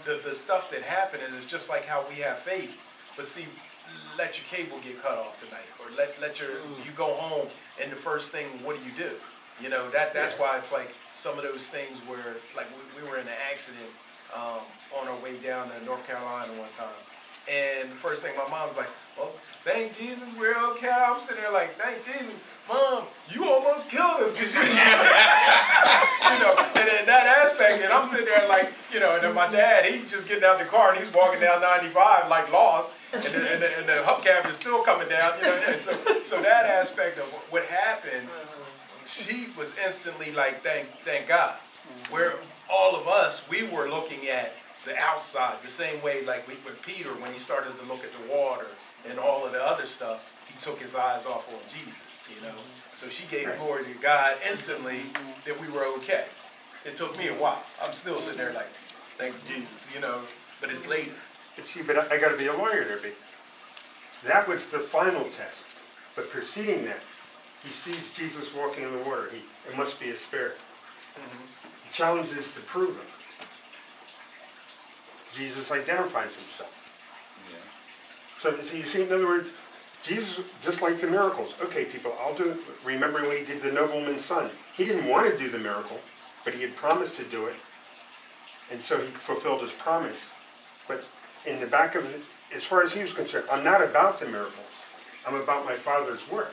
The stuff that happened is just like how we have faith. But see, let your cable get cut off tonight, or let your you go home, and the first thing, what do? You know, that's why it's like some of those things where, like we were in an accident on our way down to North Carolina one time. And the first thing my mom's like, well, thank Jesus we're okay. I'm sitting there like, thank Jesus. Mom, you almost killed us because you, you know, and in that aspect, and I'm sitting there like, you know, and then my dad, he's just getting out the car and he's walking down 95 like lost, and the hubcap is still coming down, you know, and so that aspect of what happened, she was instantly like, thank God. Where all of us, we were looking at the outside, the same way like with Peter when he started to look at the water and all of the other stuff, he took his eyes off on Jesus, you know. So she gave glory to God instantly that we were okay. It took me a while. I'm still sitting there like, thank you, Jesus, you know, but it's later. But see, but I got to be a lawyer there, B. That was the final test. But preceding that, he sees Jesus walking in the water. It must be a spirit. The challenge is to prove him. Jesus identifies himself. So you see, in other words, Jesus, just like the miracles. Okay, people, I'll do it. Remember when he did the nobleman's son? He didn't want to do the miracle, but he had promised to do it. And so he fulfilled his promise. But in the back of it, as far as he was concerned, I'm not about the miracles. I'm about my Father's work.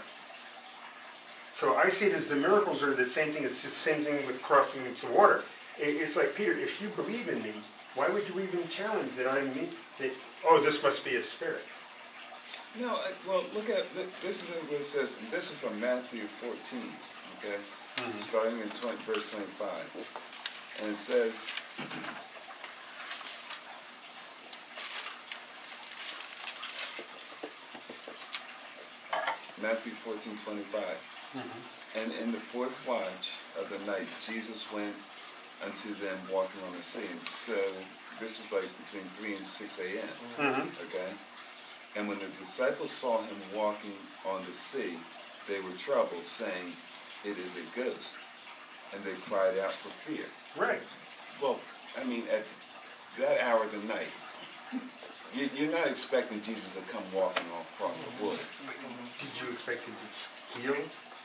So I see it as the miracles are the same thing. It's just the same thing with crossing the water. It's like, Peter, if you believe in me, why would you even challenge that I'm me? That, oh, this must be a spirit. No, well, look at, this is what it says, and this is from Matthew 14, okay? Starting in verse 25. And it says, Matthew 14:25. And in the fourth watch of the night, Jesus went unto them walking on the sea. And so this is like between 3 and 6 a.m., okay? And when the disciples saw him walking on the sea, they were troubled, saying, it is a ghost. And they cried out for fear. Right. Well, I mean, at that hour of the night, you're not expecting Jesus to come walking across the water. Did you expect him to heal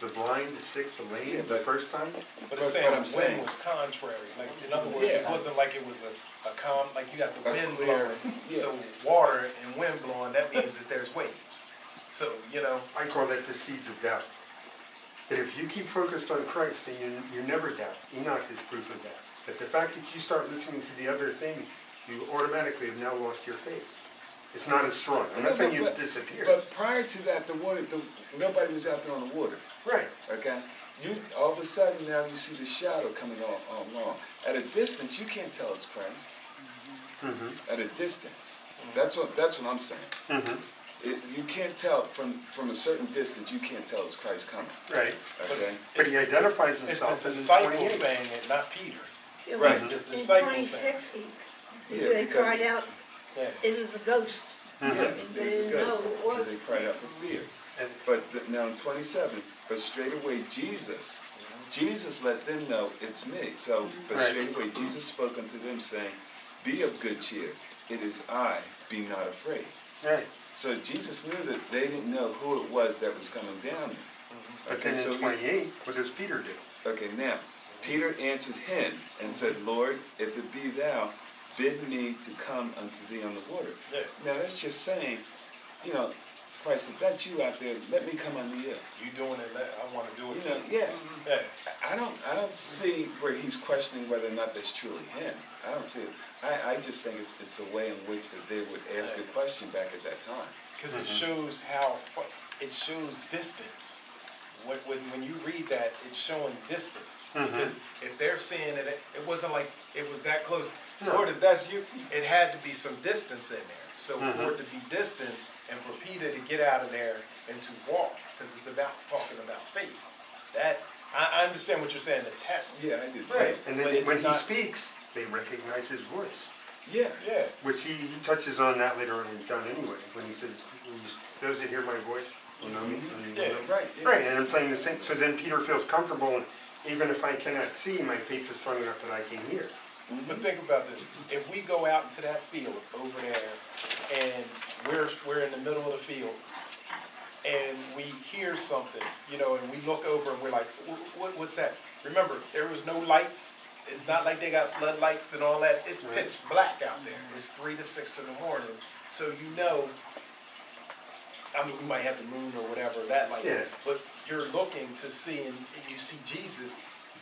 the blind, the sick, the lame the first time? But it's saying the wind was contrary. Like, in other words, it wasn't like it was a calm, like you got the wind blowing. So water and wind blowing, that means that there's waves. So, you know. I call that the seeds of doubt. That if you keep focused on Christ, then you never doubt. Enoch is proof of that. But the fact that you start listening to the other things, you automatically have now lost your faith. It's not as strong. I'm not saying you've disappeared. But prior to that, nobody was out there on the water. Right. Okay? All of a sudden now you see the shadow coming along. At a distance, you can't tell it's Christ. At a distance. That's what I'm saying. You can't tell from a certain distance. You can't tell it's Christ coming. Right. Okay. But he identifies himself. It's the disciples saying it, not Peter. It Right. was The in disciples saying 26, because they cried out, Yeah. it is a ghost. Yeah, They there's a didn't know ghost. it And was. they cried out for fear. But now in 27, but straight away Jesus let them know it's me. So, but straight away Jesus spoke unto them, saying, be of good cheer. It is I. Be not afraid. Right. So Jesus knew that they didn't know who it was that was coming down there. But then in 28, what does Peter do? Okay, now, Peter answered him and said, Lord, if it be thou, bid me to come unto thee on the water. Yeah. Now that's just saying, you know, Christ, if that's you out there, let me come unto you. You doing it, I want to do it You too. know, yeah. Yeah. I don't see where he's questioning whether or not that's truly him. I don't see it. I just think it's the way in which that they would ask a question back at that time. Because it shows it shows distance. When you read that, it's showing distance. Because if they're seeing it, it wasn't like it was that close. No. Lord, if that's you, it had to be some distance in there. So for it to be distance and for Peter to get out of there and to walk, because it's about talking about faith. That I understand what you're saying. The test. Yeah, I do too. Right. And But then it's when he not- speaks, they recognize his voice. Yeah. Yeah. Which he touches on that later on in John anyway, when he says, those that hear my voice will know me. And Yeah. Right. Yeah. Right, and I'm saying the same. So then Peter feels comfortable, and even if I cannot see, my faith is strong enough that I can hear. But think about this. If we go out into that field over there and we're in the middle of the field and we hear something, you know, and we look over and we're like, what's that? Remember, there was no lights. It's not like they got floodlights and all that. It's pitch black out there. It's 3 to 6 in the morning. So you know, I mean, you might have the moon or whatever, that light, but you're looking to see, and you see Jesus.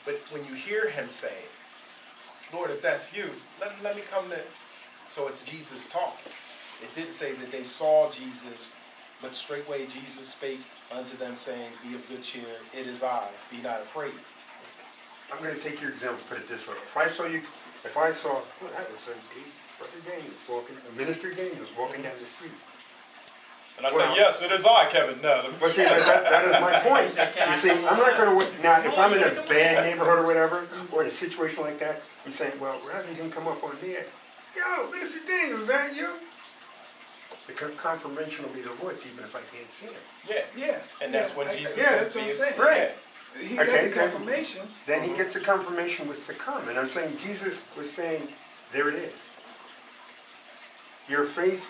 But when you hear him say, Lord, if that's you, let me come there. So it's Jesus talking. It didn't say that they saw Jesus, but straightway Jesus spake unto them, saying, be of good cheer, it is I, be not afraid. I'm going to take your example, put it this way. If I saw, well, that was Brother Daniels walking, Minister Daniels walking down the street. And I say, yes, it is I, Kevin. No. But see, that is my point. You see, I'm not going to, now, if I'm in a bad neighborhood or whatever, or in a situation like that, I'm saying, well, rather than him come up on me, yo, Minister Daniels, is that you? The confirmation will be the voice, even if I can't see him. Yeah. And that's when Jesus says, that's what I'm saying. Right. He got the confirmation. Then he gets a confirmation with the come. And I'm saying Jesus was saying, there it is. Your faith,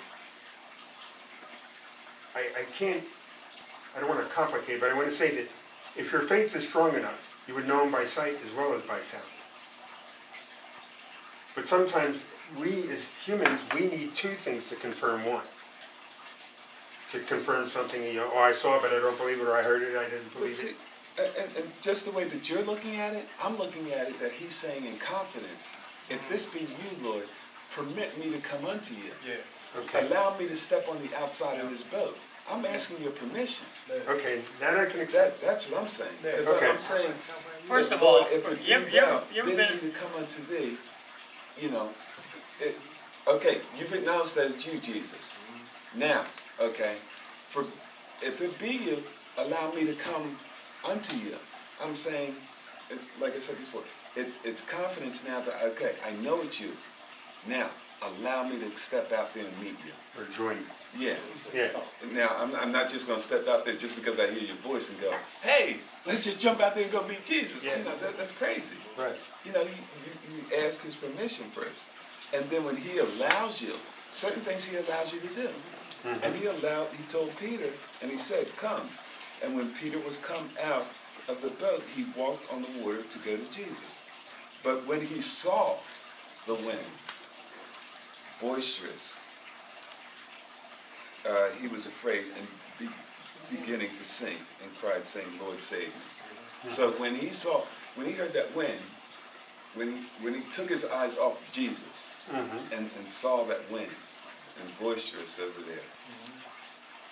I don't want to complicate, but I want to say that if your faith is strong enough, you would know him by sight as well as by sound. But sometimes we as humans, we need two things to confirm one. To confirm something, you know, oh, I saw it, but I don't believe it, or I heard it, I didn't believe it. And just the way that you're looking at it, I'm looking at it that he's saying in confidence, if this be you, Lord, permit me to come unto you. Yeah. Okay. Allow me to step on the outside of this boat. I'm asking your permission. Okay, that I can accept. That's what I'm saying. Because Okay. I'm saying, First of Lord, all, if it be you thou, ever bid been- me to come unto thee, you know, okay, you've acknowledged that it's you, Jesus. Now, okay, for if it be you, allow me to come unto you. I'm saying, like I said before, it's confidence now that, okay, I know it's you. Now, allow me to step out there and meet you. Or join you. Yeah. Yeah. Now, I'm not just going to step out there just because I hear your voice and go, hey, let's just jump out there and go meet Jesus. Yeah. You know, that's crazy. Right. You know, you ask his permission first. And then when he allows you, certain things he allows you to do. Mm-hmm. And he told Peter, and he said, come. And when Peter was come out of the boat, he walked on the water to go to Jesus. But when he saw the wind, boisterous, he was afraid and beginning to sink and cried, saying, Lord, save me. So when he heard that wind, when he took his eyes off Jesus and saw that wind and boisterous over there,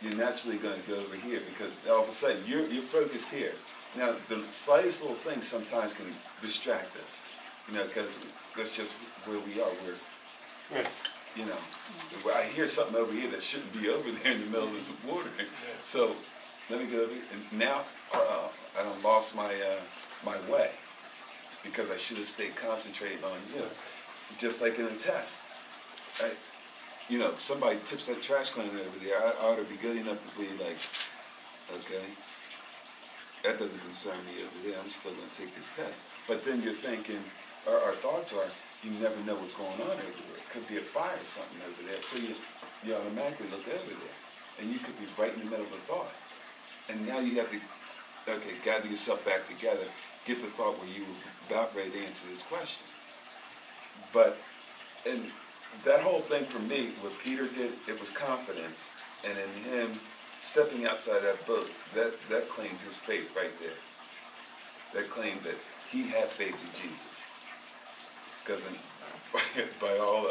you're naturally going to go over here because all of a sudden you're focused here. Now, the slightest little thing sometimes can distract us, you know, because that's just where we are. You know, I hear something over here that shouldn't be over there in the middle of this water. So let me go over here. And now I done lost my way because I should have stayed concentrated on you. Just like in a test. You know, somebody tips that trash can over there, I ought to be good enough to be like, okay, that doesn't concern me over there. I'm still going to take this test. But then you're thinking, our thoughts are, you never know what's going on over there. It could be a fire or something over there. So you automatically look over there. And you could be right in the middle of a thought. And now you have to, okay, gather yourself back together, get the thought where you were about ready to answer this question. But, and that whole thing for me, what Peter did, it was confidence. And in him stepping outside that boat, that claimed his faith right there. That claimed that he had faith in Jesus. Because by all,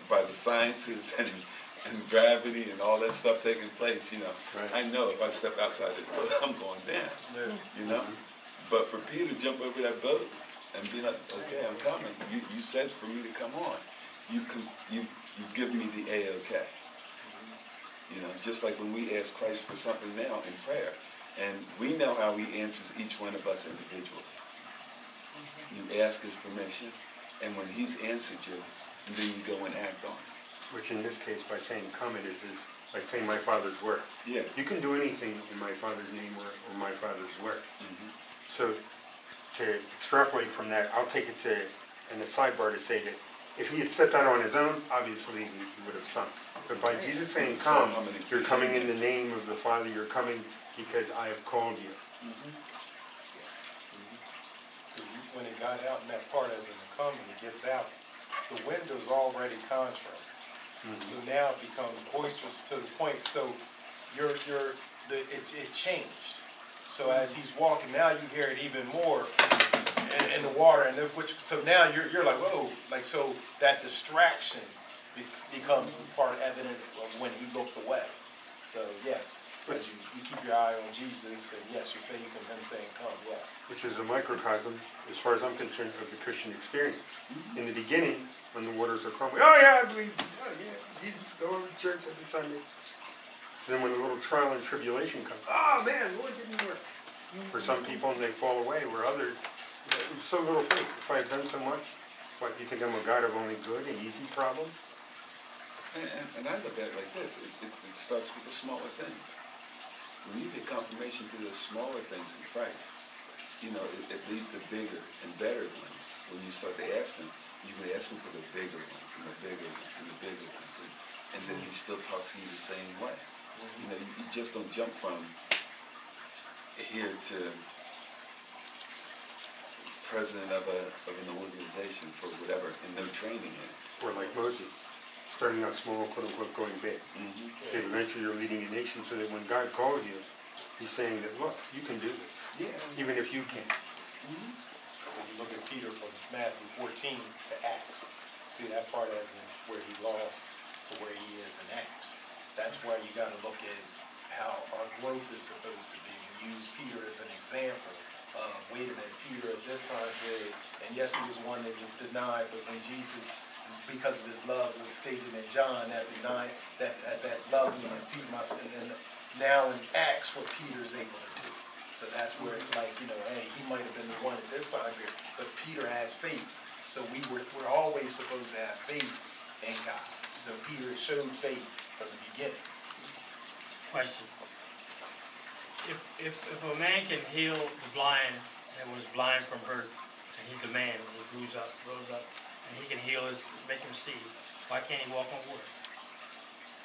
by the sciences and gravity and all that stuff taking place, you know, I know if I step outside this boat, I'm going down, you know. But for Peter to jump over that boat and be like, okay, I'm coming. You said for me to come on. You've given me the A-OK. You know, just like when we ask Christ for something now in prayer. And we know how he answers each one of us individually. You ask his permission, and when he's answered you, and then you go and act on it. Which in this case, by saying come, it is like saying my Father's work. Yeah. You can do anything in my Father's name or my Father's work. So to extrapolate from that, I'll take it to, in the sidebar to say that If he had set that on his own, obviously he would have sunk. But by Jesus saying, So come, how many you're Christians- coming in the name of the Father, you're coming because I have called you. When he got out in that part as an incumbent, he gets out, the window's already contrary. So now it becomes boisterous to the point, so it changed. So as he's walking now, you hear it even more in the water, and so now you're like, whoa, like, so that distraction becomes part evident of when he looked away. So yes, as you keep your eye on Jesus, and yes, your faith in him saying, come, yes. Which is a microcosm, as far as I'm concerned, of the Christian experience. In the beginning, when the waters are crumbling, oh yeah, I believe, oh yeah, Jesus, go to church every Sunday. Then when a little trial and tribulation comes, oh man, Lord didn't work. For some people, and they fall away, where others, so little faith. If I've done so much, what, you think I'm a God of only good and easy problems? And I look at it like this, it starts with the smaller things. When you get confirmation through the smaller things in Christ, you know, it leads to bigger and better ones. When you start to ask him, you can ask him for the bigger ones, and the bigger ones, and the bigger ones. And then he still talks to you the same way. You know, you just don't jump from here to president of an organization for whatever, and no training in it. Or like Moses, starting out small, quote unquote, going big. Okay, eventually you're leading a nation, so that when God calls you, he's saying that, look, you can do this. Yeah. Even if you can't. If you look at Peter from Matthew 14 to Acts, see that part as in where he lost to where he is in Acts. That's where you got to look at how our growth is supposed to be. We use Peter as an example. Wait a minute, Peter at this time period, and yes, he was one that was denied, but when Jesus, because of his love, was stated in John, that love me and feed my, and then now in Acts, what Peter's able to do. So that's where it's like, you know, hey, he might have been the one at this time period, but Peter has faith. So we're always supposed to have faith in God. So Peter showed faith from the beginning. Question. If a man can heal the blind that was blind from birth, and he's a man, and he rose up, and he can heal us, make him see, why can't he walk on water?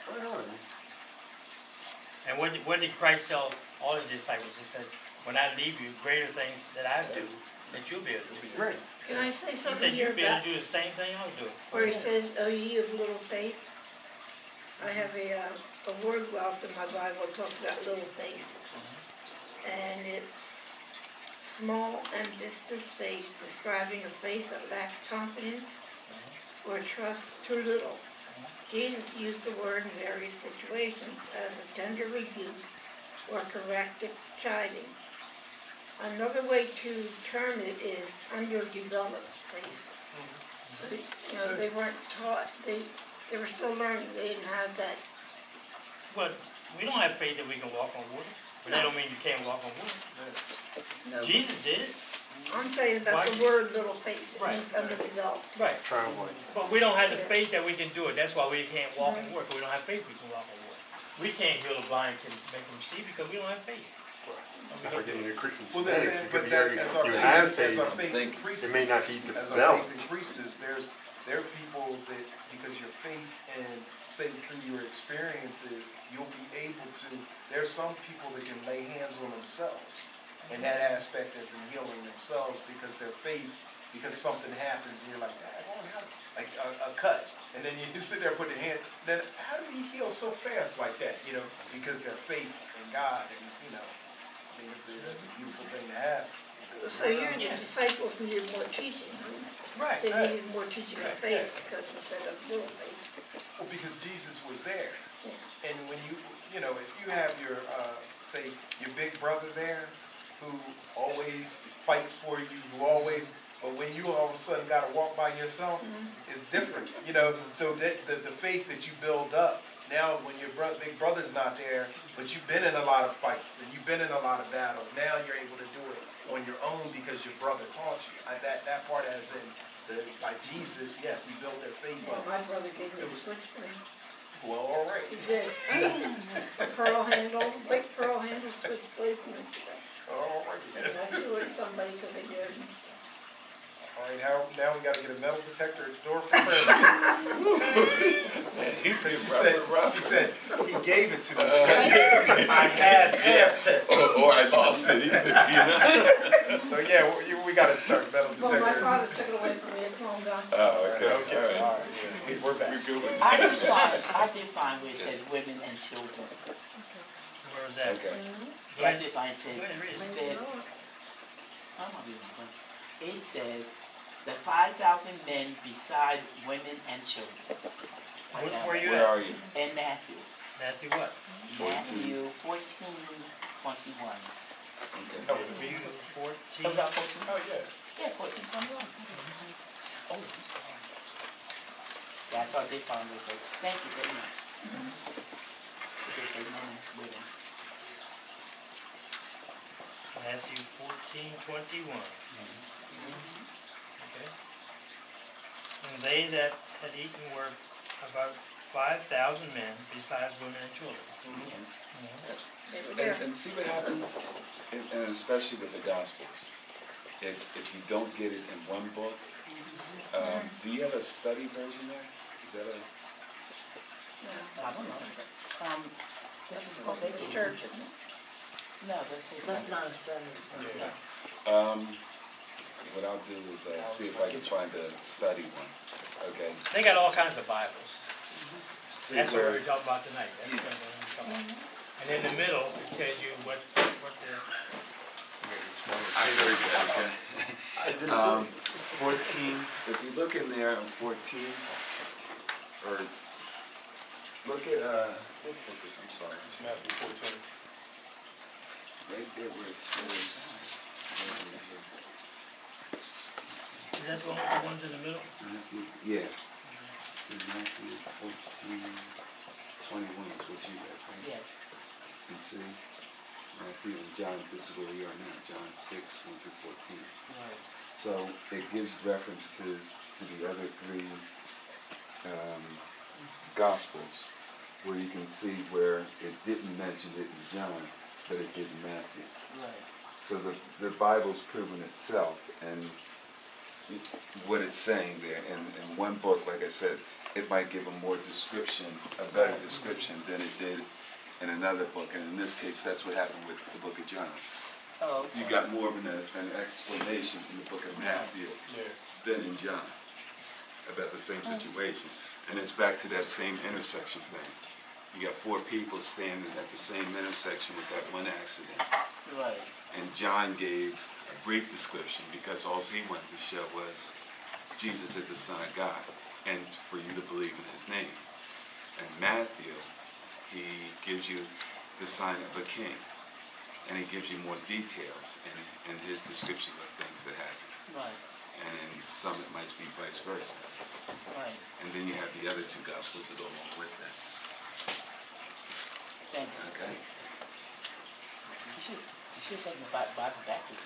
Why not? And what did Christ tell all his disciples? He says, when I leave you, greater things that I do, that you'll be able to do. Right. Can I say He something said, here you'll be able about to do the same thing I'll do. where he says, "O ye of little faith"? I have a word wealth in my Bible that talks about little faith. And it's small, ambitious faith, describing a faith that lacks confidence or trust too little. Jesus used the word in various situations as a tender rebuke or corrective chiding. Another way to term it is underdeveloped faith. So, you know, they weren't taught, they were still learning, they didn't have that. But we don't have faith that we can walk on water. But that don't mean you can't walk on water. No. Jesus did it. I'm saying about the word little faith, it Right. means underdeveloped. Right. Trial wise. But we don't have the faith that we can do it. That's why we can't walk on water. We don't have faith we can walk on water. We can't heal the blind, can make them see because we don't have faith. If we're getting a Christian Well, genetics, it could be argued, as our you faith, have as faith, our faith increases, it may not be as our developed. faith increases, there are people that, because your faith and say through your experiences, you'll be able to, there's some people that can lay hands on themselves, and that aspect is in healing themselves because their faith, because something happens and you're like, like a cut. And then you sit there and put your hand, then how did he heal so fast like that? You know, because their faith in God, and you know, I think that's a beautiful thing to have. So here the disciples needed more teaching. Right. They needed more teaching of faith because instead of little faith. Well, because Jesus was there. Yeah. And when you know, if you have your, say, your big brother there who always fights for you, who always, but when you all of a sudden got to walk by yourself, it's different, you know. So that the faith that you build up, now when your big brother's not there, but you've been in a lot of fights and you've been in a lot of battles, now you're able to do it on your own because your brother taught you. That part as in, by Jesus, yes, he built their faith Yeah, up. my brother gave me a switchblade. Well, all right. He did. A pearl handle, big pearl handle switchblade from the All right. and I threw it at somebody because they did. All All right, now we gotta get a metal detector at the door for prayer. She said, he gave it to me. I had passed it. Or I lost it either, you know? So yeah, we gotta start metal Well, my detector. father took it away from me, it's long gone. Oh, okay, Okay, all all right. right, yeah, we're back. We're good with I that. did find where it says women and children. Where was that? Okay. Yeah, I did find it said, Go ahead, read it. it said, I'm not reading it. It said, the 5,000 men beside women and children. Where you Where at? are you? And Matthew. Matthew what? 14:21. Okay. Oh, the meeting? 14. Comes out 14? Oh, yeah. Yeah, 14:21. Oh, I'm sorry. That's how they found it. So thank you very much. They say men and women. Matthew 14:21. Okay. And they that had eaten were about 5,000 men, besides women and children. They were there. And see what happens, and especially with the Gospels. If you don't get it in one book, do you have a study version there? Is that a? I don't know. This is what they The do. church, isn't it? No, this is That's not a study. What I'll do is see if I can find a study one. Okay. They got all kinds of Bibles. See That's what where, we're talking about tonight. That's what we're talking about. And in the middle, it tells you what they're. I heard that. Okay. 14. If you look in there on 14, or look at focus. I'm sorry. Matthew 14. Right there where it says. Is that the ones in the middle? Matthew, yeah. See, Matthew 14, 21 is what you read, right? Yeah. And see, Matthew and John, this is where we are now, John 6, 1 through 14. Right. So it gives reference to the other three Gospels, where you can see where it didn't mention it in John, but it did in Matthew. Right. So the Bible's proven itself, and what it's saying there. In one book, like I said, it might give a more description, a better description than it did in another book. And in this case, that's what happened with the book of John. Oh, okay. You got more of an explanation in the book of Matthew than in John about the same situation. And it's back to that same intersection thing. You got four people standing at the same intersection with that one accident. Right. And John gave a brief description because all he wanted to show was Jesus is the Son of God and for you to believe in his name. And Matthew, he gives you the sign of a king. And he gives you more details in his description of things that happen. Right. And in some it might be vice versa. Right. And then you have the other two Gospels that go along with that. Thank you. Okay? You should say the Bible backwards.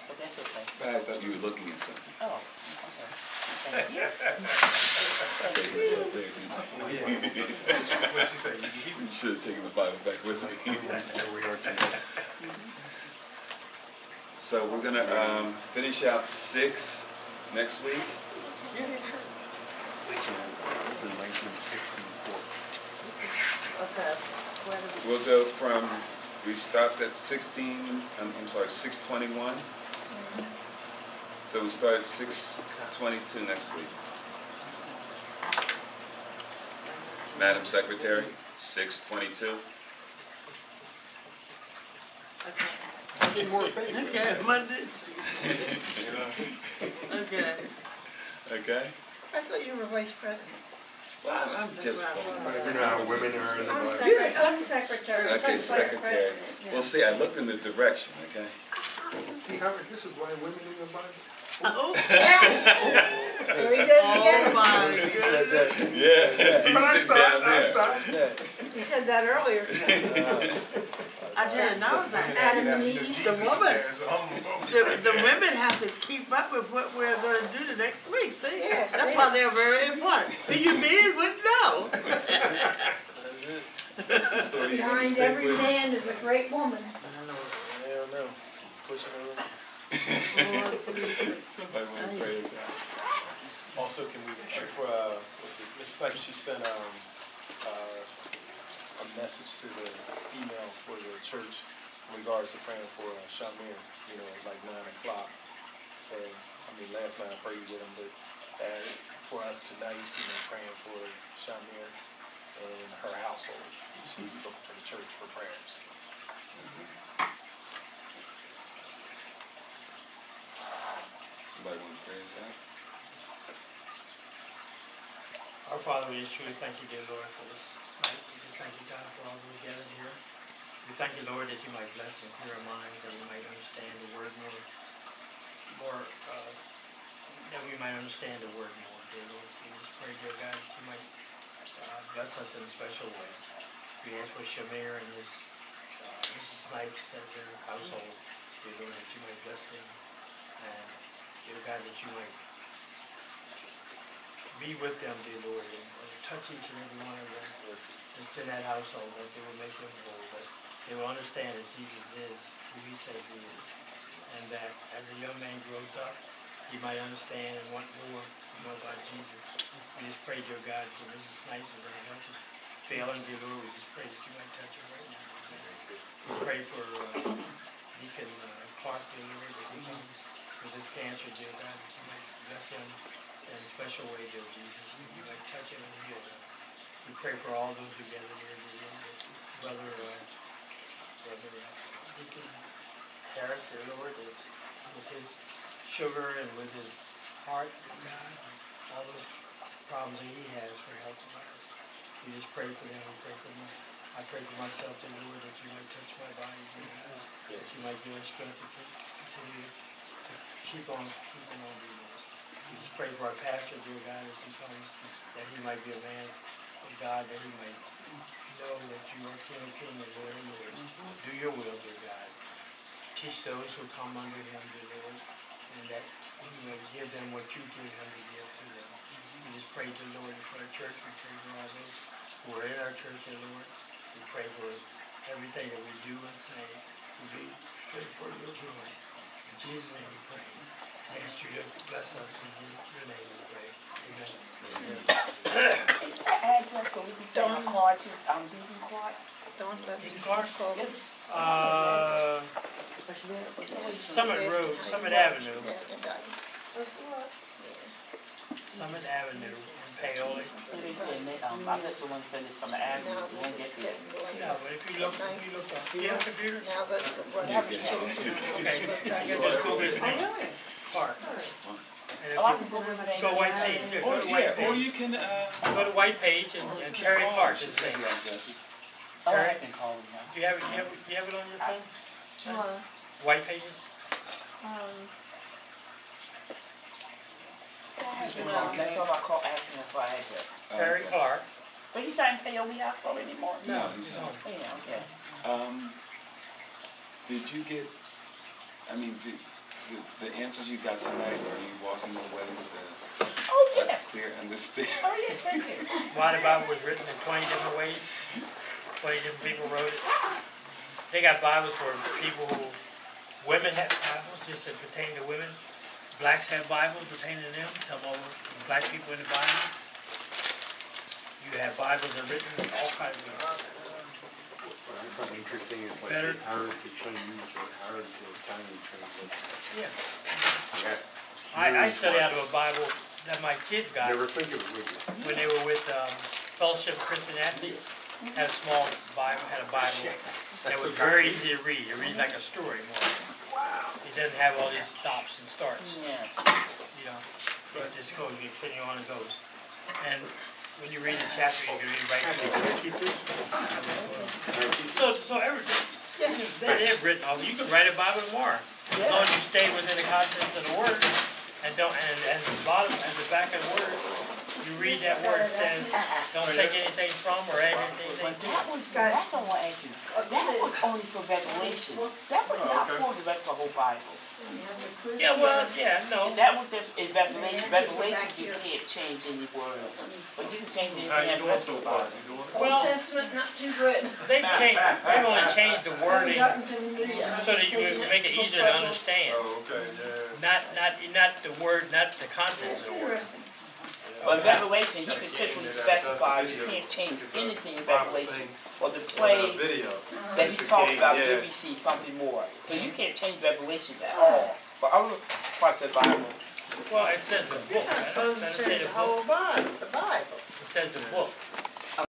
But that's okay. But I thought you were looking at something. Oh, okay. Thank you. Saving yourself there. What did she say? You should have taken the Bible back with me. So we're going to finish out 6 next week. Okay. We'll go from, we stopped at 621. So we start at 622 next week. Madam Secretary, 622. Okay, Monday. Okay. Okay? I thought you were vice president. Well, I'm just talking about You know how women are in the I'm Bible. secretary, Okay, some vice Secretary. president. Yeah. Well, see, I looked in the direction, okay? See, Howard, this is why women in the Bible. Oh, Yeah. Here he goes oh again. my goodness. Yeah, But I he's sitting down stopped. there. He said that earlier. I didn't know that. Adam and Eve. The woman, the women have to keep up with what we're going to do the next week. See? Yes, That's they why they're very important. You men wouldn't know. That's the story you're going to Behind stick every with. man is a great woman. I don't know. Pushing her. Somebody want to pray us out? Also, can we pray for, Ms. Snipes, she sent a message to the email for the church in regards to praying for Shamir, at like 9 o'clock. So, last night I prayed with him, but for us tonight, praying for Shamir and her household. She was looking for the church for prayers. Somebody want to pray us out? Our Father, we just truly thank you, dear Lord, for this night. We just thank you, God, for all we gathered here. We thank you, Lord, that you might bless and clear our minds, that we might understand the word that we might understand the word more, dear Lord. We just pray, dear God, that you might bless us in a special way. We ask for Shamir and his Mrs. Snipes as their household, dear Lord, that you might bless them. And dear God, that you might be with them, dear Lord, and touch each and every one of them that's in that household, that they will make them whole, that they will understand that Jesus is who he says he is, and that as a young man grows up, he might understand and want more to know about Jesus. We just pray, dear God, for Mrs. Snipes as her health is failing, dear Lord, we just pray that you might touch her right now. We pray for Deacon Clark, dear Lord, as he comes with his cancer, dear God, that you might bless him in a special way, dear Jesus. You might touch him and heal him. We pray for all those who gather here, dear Lord. Brother Deacon Harris, dear Lord, with his sugar and with his heart, dear God, all those problems that he has for health wise. We just pray for them. We pray for them. I pray for myself, dear Lord, that you might touch my body, dear God, that you might give us strength to continue to keep on, dear Lord. We just pray for our pastor, dear God, as he comes, that he might be a man of God, that he might know that you are King of Kings and Lord of Lords. Do your will, dear God. Teach those who come under him, dear Lord, and that you may give them what you give him to give to them. We just pray, dear Lord, for our church. We pray for all those who are in our church, dear Lord. We pray for everything that we do and say to be good for your glory. In Jesus' name we pray. I ask you to bless us in your name we pray. Amen. Is that address so we can send a card to Deacon Clark? Don't let me Deacon Clark? call it. Summit Road, Summit Avenue, Yeah. Summit Avenue in Paoli. They said that, I just the one that said it's on the avenue, Now you won't that get it's there. getting late. No, but if you look up, do you have a computer? Now that the weather changed. Okay, you can just Google his name, Clark. And if Oh, I you can Google his name. go white page, yeah, go to white Or page. you can, Go to white page and Terry Clark is the same. Oh, I can call him now. Do you have it on your phone? White pages? I thought I called asking him for address. Terry Clark. But he's not in Paoli Hospital anymore. No, he's not. Yeah, okay. Did you get, the answers you got tonight, are you walking away with Oh, a yes. clear understanding? Oh, yes, thank you. Why the Bible was written in 20 different ways. 20 different people wrote it. They got Bibles for people who, women have Bibles just that pertain to women. Blacks have Bibles pertaining to them. Tell them all the black people in the Bible. You have Bibles that are written in all kinds of ways. What I find interesting is like Better. the Arab to Chinese or Arab to Italian translation. Yeah. I study out of a Bible that my kids got Never think of it, would you? when they were with Fellowship of Christian Athletes. Had a small Bible, that was very easy to read. It reads like a story more. It doesn't have all these stops and starts. Yeah. You know, it just goes, you continue on and goes. And when you read a chapter, you can read right Can through. I keep this? So everything, they've written all, you can write a Bible tomorrow. As long as you stay within the contents of the word and don't, and the bottom and the back of the word, you read read that where it says, don't take anything from or add anything But to that it? was, that's what I want to ask you. That was only for Revelation. That was not for the rest of the whole Bible. Yeah, well, yeah, no. That was just in Revelation. Revelation, you can't change any word. But you can change anything in the rest of the Bible. Well, Old Testament, not too good. they've only changed the wording Gotten to the New so that you would make it easier to understand. Oh, okay, yeah. Not the word, not the contents of the word. Interesting. But Revelation, he specifically specifies you can't change anything in Revelation. Or the plays Video. that he talks about, Yeah. here we see something more. So you can't change Revelations at all. But other parts of the Bible, Well, it says the book. You're not supposed to Doesn't say change the the book. whole Bible, the Bible. It says the book.